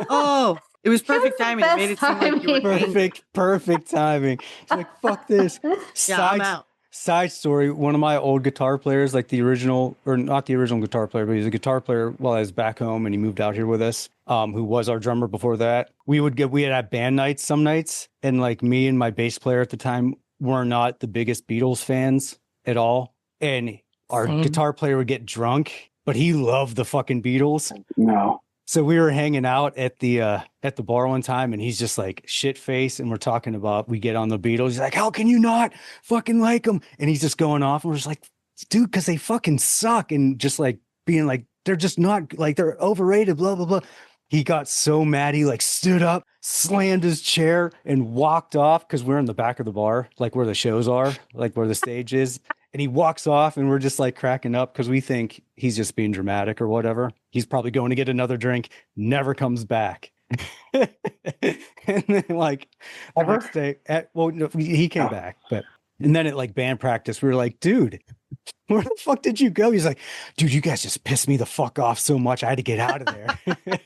Oh, it was perfect was the timing. It made it seem like you were timing. Perfect timing. It's like, fuck this. Yeah, I'm out. Side story, one of my old guitar players, like the original, or not the original guitar player, but he was a guitar player while I was back home and he moved out here with us, who was our drummer before that. We had had band nights some nights, and like me and my bass player at the time were not the biggest Beatles fans at all. And our Same. guitar player would get drunk, but he loved the fucking Beatles. No. So we were hanging out at the bar one time, and he's just like shit faced, and we're talking about, we get on the Beatles. He's like, how can you not fucking like them? And he's just going off, and we're just like, dude, because they fucking suck, and just like being like, they're just not, like, they're overrated, blah blah blah. He got so mad, he like stood up, slammed his chair, and walked off, because we're in the back of the bar, like where the shows are, like where the stage is. And he walks off, and we're just like cracking up because we think he's just being dramatic or whatever. He's probably going to get another drink, never comes back. And then like the next day, no, he came back, and then at like band practice, we were like, dude, where the fuck did you go? He's like, dude, you guys just pissed me the fuck off so much, I had to get out of there.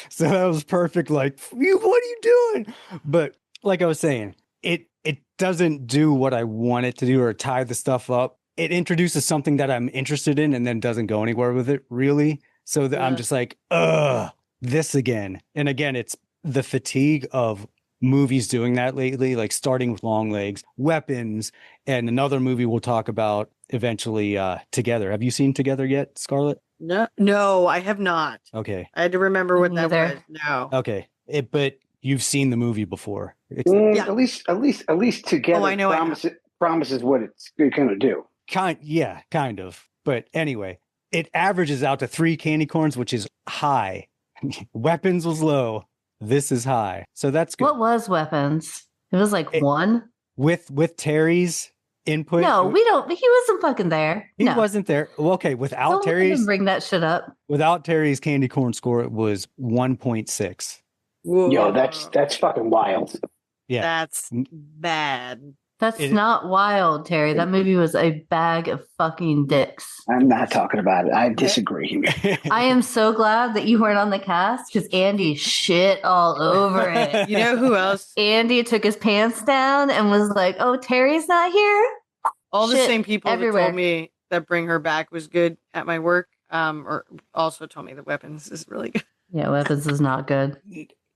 So that was perfect. Like, what are you doing? But like I was saying, it doesn't do what I want it to do or tie the stuff up. It introduces something that I'm interested in and then doesn't go anywhere with it, really. So that I'm just like, this again. And again, it's the fatigue of movies doing that lately, like starting with Long Legs, Weapons, and another movie we'll talk about eventually, Together. Have you seen Together yet, Scarlett? No, I have not. Okay. I had to remember what that Neither. was. No. Okay. But you've seen the movie before. Yeah. At least Together Oh, I know. promises what it's going to do. Kind of. But anyway, it averages out to 3 candy corns, which is high. Weapons was low. This is high. So that's good. What was Weapons? It was like one. With Terry's input. No, we don't. He wasn't fucking there. He No. wasn't there. Well, okay, without Don't Terry's bring that shit up. candy corn score, it was 1.6. Whoa. Yo, that's fucking wild. Yeah. That's bad. That's not wild, Terry. That movie was a bag of fucking dicks. I'm not talking about it. I disagree. I am so glad that you weren't on the cast because Andy shit all over it. You know who else? Andy took his pants down and was like, "Oh, Terry's not here." All the Shit same people everywhere. that told me that Bring Her Back was good at my work, or also told me that Weapons is really good. Yeah, Weapons is not good.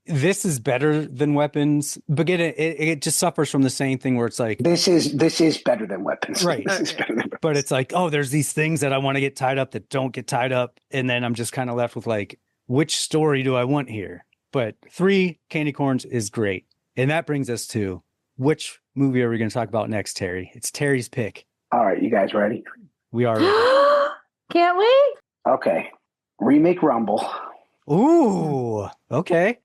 This is better than Weapons, but it just suffers from the same thing where it's like, This is better than Weapons. Right. This is better than Weapons. but it's like, oh, there's these things that I want to get tied up that don't get tied up. And then I'm just kind of left with like, which story do I want here? But 3 candy corns is great. And that brings us to, which movie are we going to talk about next, Terry? It's Terry's pick. All right, you guys ready? We are ready. Can't wait. Okay. Remake Rumble. Ooh, okay.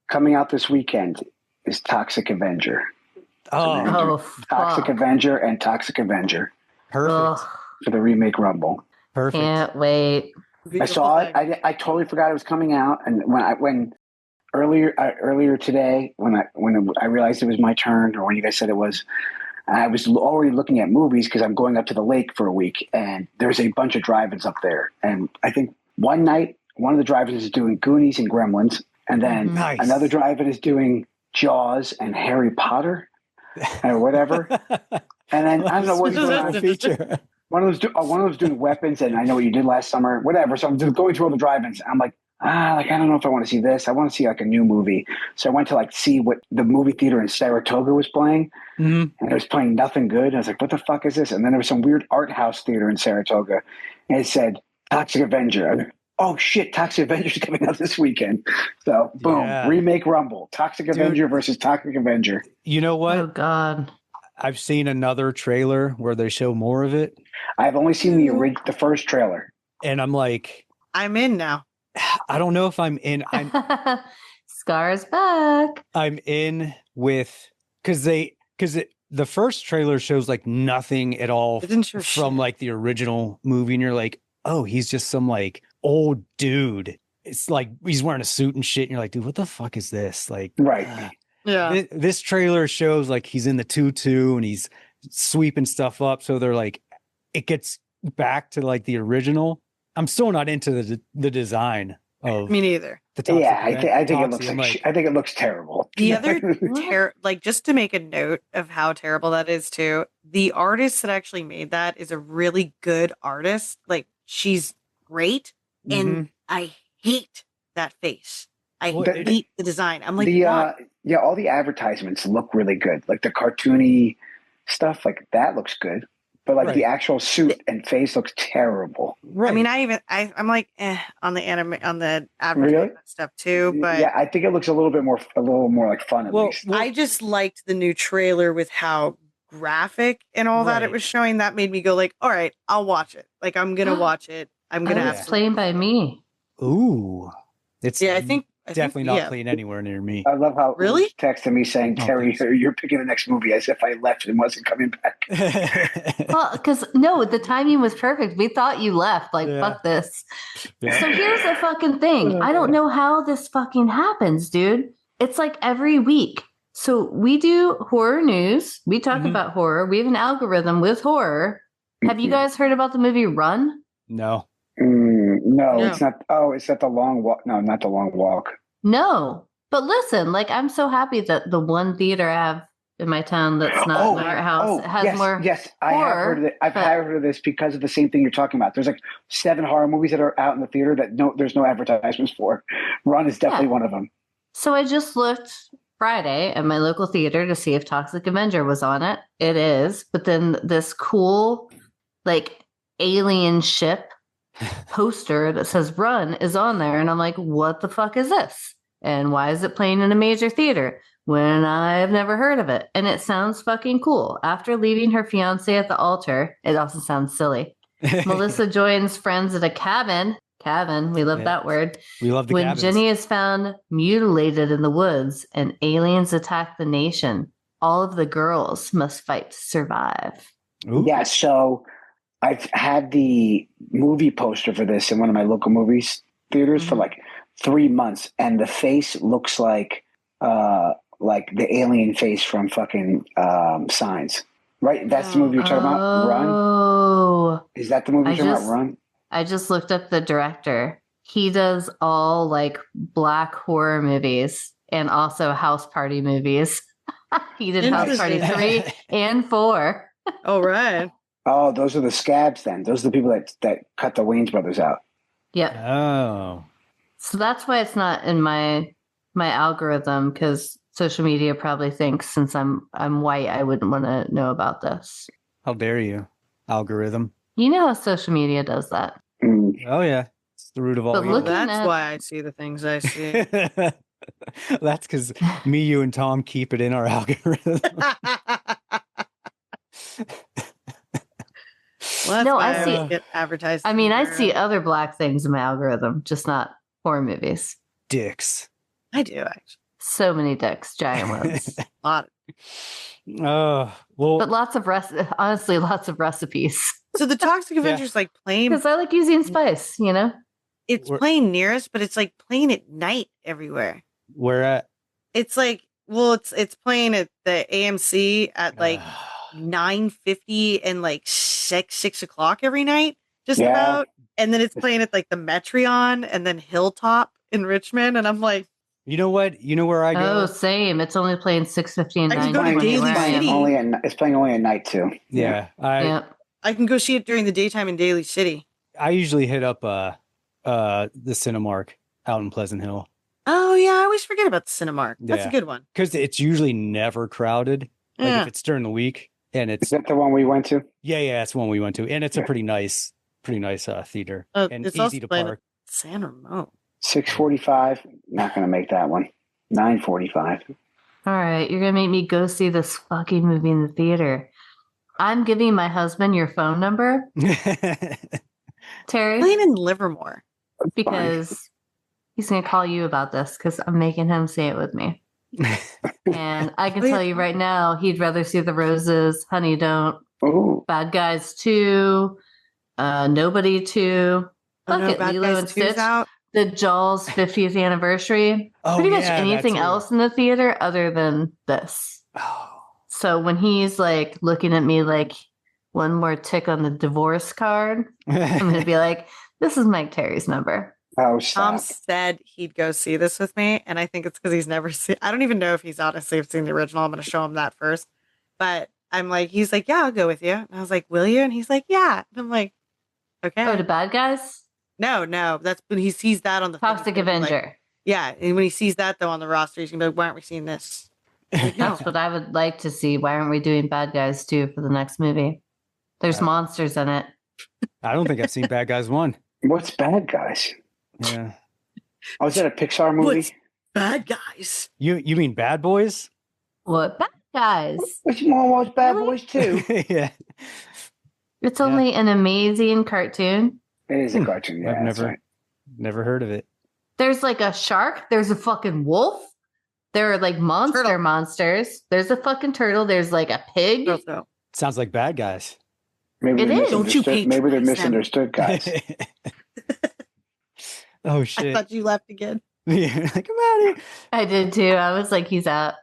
Coming out this weekend is Toxic Avenger. Oh, Oh, Toxic fuck. Avenger and Toxic Avenger perfect. Ugh, for the Remake Rumble. Perfect. can't wait. I saw it. I totally forgot it was coming out, and when earlier today, when I realized it was my turn, or when you guys said it was, I was already looking at movies because I'm going up to the lake for a week, and there's a bunch of drive-ins up there. And I think one night, one of the drive-ins is doing Goonies and Gremlins, and then Nice. another drive-in is doing Jaws and Harry Potter, or whatever. And then I don't know what he's doing on feature. one of those doing Weapons, and I Know What You Did Last Summer, whatever. So I'm just going through all the drive-ins. I'm like, I don't know if I want to see this. I want to see like a new movie. So I went to like see what the movie theater in Saratoga was playing, and it was playing nothing good. And I was like, what the fuck is this? And then there was some weird art house theater in Saratoga, and it said Toxic Avenger. I was like, oh shit, Toxic Avenger is coming out this weekend. So boom, Yeah. Remake Rumble, Toxic Avenger versus Toxic Avenger. You know what? Oh God. I've seen another trailer where they show more of it, I've only seen the first trailer. and I'm like, I'm in now. I don't know if I'm in. Scar's back. I'm in with because the first trailer shows like nothing at all It didn't show from shit. like the original movie, and you're like, oh, he's just some like old dude. It's like he's wearing a suit and shit, and you're like, dude, what the fuck is this? Like, Right. Yeah. this trailer shows like he's in the tutu and he's sweeping stuff up. So they're like, it gets back to like the original. I'm still not into the design of Me neither. the Toxic Yeah, I think it Epoxy. looks I'm like I think it looks terrible. The other like just to make a note of how terrible that is too, the artist that actually made that is a really good artist. Like she's great, and I hate that face. I Well, hate the design. I'm like, the why? yeah, all the advertisements look really good. Like the cartoony stuff, like that looks good. But like the Right. actual suit and face looks terrible. right. I mean, I'm like on the advertisement stuff too, but yeah, I think it looks a little more like fun at Well, least. I just liked the new trailer with how graphic and all that it Right. was showing. That made me go like, all right, I'll watch it. Like I'm gonna watch it. I'm gonna Oh, have it's to. playing by me. ooh, it's Yeah, I think definitely not yeah. playing anywhere near me. I love how Really? Luke texted me saying, Oh, Terry, thanks. you're picking the next movie as if I left and wasn't coming back. Well, because no, the timing was perfect. We thought you left. Like, Yeah. fuck this. Yeah. So here's the fucking thing. I don't know how this fucking happens, dude. It's like every week. So we do horror news. We talk Mhm. about horror. We have an algorithm with horror. Have you guys heard about the movie Run? No. No, No. it's not. Oh, it's not the long walk. No, not the long walk. No. But listen, like I'm so happy that the one theater I have in my town that's not my house has yes, more yes, I have heard of it. I've heard of this because of the same thing you're talking about. There's like 7 horror movies that are out in the theater that there's no advertisements for. Run is definitely one of them. So I just looked Friday at my local theater to see if Toxic Avenger was on it. It is, but then this cool, like alien ship poster that says Run is on there, and I'm like, what the fuck is this? And why is it playing in a major theater when I've never heard of it? And it sounds fucking cool. After leaving her fiance at the altar, it also sounds silly. Melissa joins friends at a cabin. Cabin, we love Yeah. that word. We love the When cabins. Jenny is found mutilated in the woods and aliens attack the nation, all of the girls must fight to survive. Ooh. Yeah, so I've had the movie poster for this in one of my local movies theaters for like 3 months, and the face looks like the alien face from fucking Signs. Right? That's the movie you're talking about? Run? Oh, Is that the movie I you're talking just- about? Run? I just looked up the director. He does all like black horror movies and also house party movies. He did House Party Interesting. 3 and 4. All right. Oh, those are the scabs then. Those are the people that cut the Wayans brothers out. Yep. Oh. So that's why it's not in my algorithm, because social media probably thinks since I'm white, I wouldn't want to know about this. How dare you, algorithm? You know how social media does that. Oh yeah, it's the root of all But evil. look- That's at- why I see the things I see. That's because me, you, and Tom keep it in our algorithm. Well, No, that's I why see- don't get advertised. I mean, I anywhere. see other black things in my algorithm, just not horror movies. Dicks. I do actually. So many dicks, giant ones. A lot. Oh well. But lots of honestly, lots of recipes. So the Toxic Avenger's like playing. Because I like using spice, you know? It's We're- playing near us, but it's like playing at night everywhere. Where at? It's like, well, it's playing at the AMC at like 9:50 and like 6 o'clock every night, just Yeah. about. And then it's playing at like the Metreon and then Hilltop in Richmond, and I'm like, You know what? You know where I go? Oh, same. It's only playing 6:50 and I can 9:20 go to Daily where I am. City. It's playing only at night too. Yeah, Yep. I can go see it during the daytime in Daly City. I usually hit up the Cinemark out in Pleasant Hill Oh yeah, I always forget about the Cinemark. That's Yeah. a good one. because it's usually never crowded. Like Yeah. if it's during the week, and Is it's that the one we went to? yeah, that's one we went to, and it's a pretty nice theater and It's easy also to playing park. at San Ramon. 6:45. Not gonna make that one. 9:45. All right, you're going to make me go see this fucking movie in the theater. I'm giving my husband your phone number, Terry, Playing in Livermore. because he's going to call you about this because I'm making him say it with me. And I can tell you right now, he'd rather see the roses, Honey Don't, Oh, Bad Guys 2, Nobody 2, Oh, no, Look at Bad Lilo Guys and 2's Stitch, out. the Jaws 50th anniversary. Oh, Pretty much yeah, that anything too. else in the theater other than this. Oh. So when he's like looking at me like one more tick on the divorce card, I'm going to be like, this is Mike Terry's number. oh, Tom stop. said he'd go see this with me, and I think it's because he's never seen. I don't even know if he's honestly seen the original. I'm going to show him that first. But I'm like, he's like, yeah, I'll go with you. And I was like, will you? And he's like, yeah. And I'm like, okay. Oh, to Bad Guys? No, that's when he sees that on the thing, he's Toxic gonna be like- Avenger. yeah, and when he sees that though on the roster, he's gonna be like, why aren't we seeing this? Like, no. That's what I would like to see. Why aren't we doing Bad Guys 2 for the next movie? There's monsters in it. I don't think I've seen Bad Guys 1. What's Bad Guys? Yeah. Oh, is that a Pixar movie? What's Bad Guys? You mean Bad Boys? What? Bad Guys? Which one was Bad Really? Boys too? Yeah. It's only an amazing cartoon. It is a cartoon. Yeah, I've that's right. never heard of it. There's like a shark. There's a fucking wolf. There are like Turtle. monsters. There's a fucking turtle. There's like a pig. No. Sounds like Bad Guys. Maybe It they're is. Don't you misunderstood. Maybe they're patronize them. misunderstood, guys. Oh I shit. thought you left again. Yeah, like I'm out here. I did too. I was like, he's out.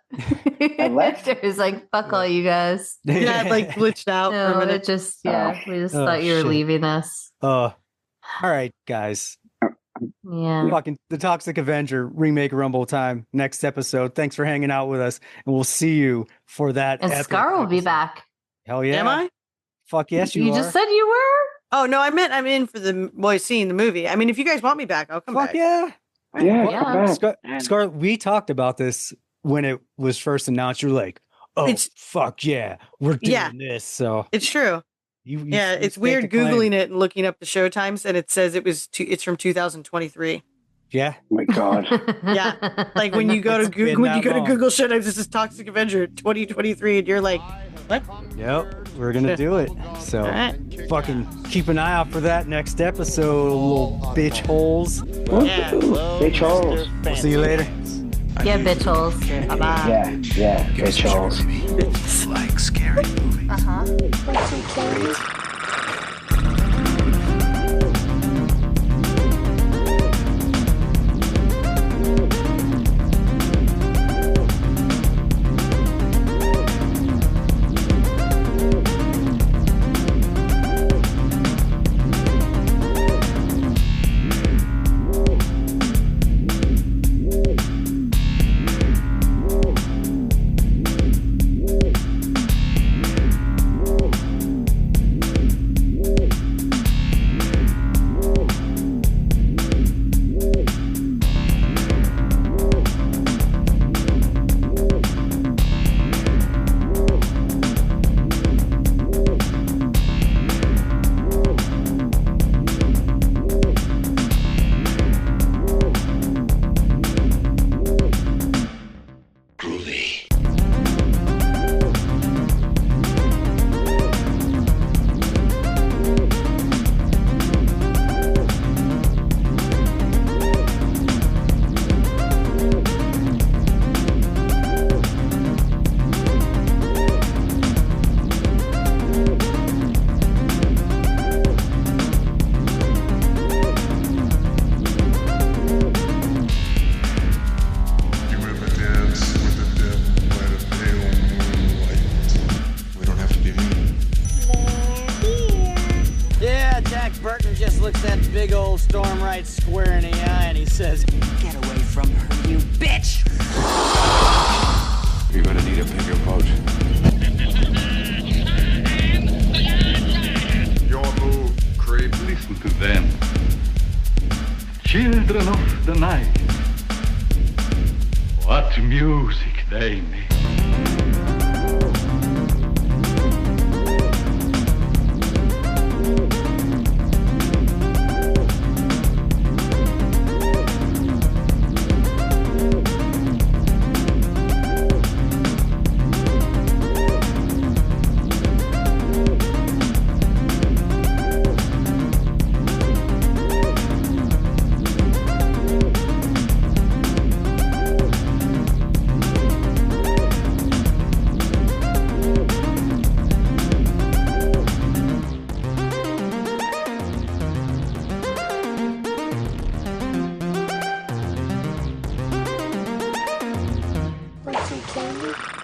I left? It was like, fuck all you guys. Yeah, it like glitched out for a No, minute. it just, yeah, we just Oh, thought you were shit. leaving us. All right, guys. Yeah. Fucking the Toxic Avenger remake Rumble time next episode. Thanks for hanging out with us, and we'll see you for that. And epic Scar will be episode. back. Hell yeah! Am I? Fuck yes, you You are. just said you were? Oh no, I meant I'm in for seeing the movie. I mean, if you guys want me back, I'll come Fuck back. yeah. Yeah, Yeah. come back. Scar, we talked about this when it was first announced. You're like, oh, It's- fuck yeah, we're doing Yeah. this. So It's true. you Yeah, it's stake weird the claim. googling it and looking up the show times, and it says it's from 2023. Yeah, Oh my God. Yeah, like when you go to It's been Google, when you that go to long. Google show times, this is Toxic Avenger 2023, and you're like, what? yep, we're gonna do it. So All right. fucking keep an eye out for that next episode, little bitch holes. Yeah. Hey, Charles. We'll see you later. Yeah, bitch holes. Bye-bye. Yeah, hey, Charles. Like scary movies. Want some candy? You ever dance with the devil by the pale moonlight? We don't have to be mean. Yeah, Jack Burton just looks that big old storm right square in the eye and he says, "Get away from her, you bitch!" You're gonna need a bigger boat. Your move, creep. Listen to them. Children of the night. What music they make. Thank you.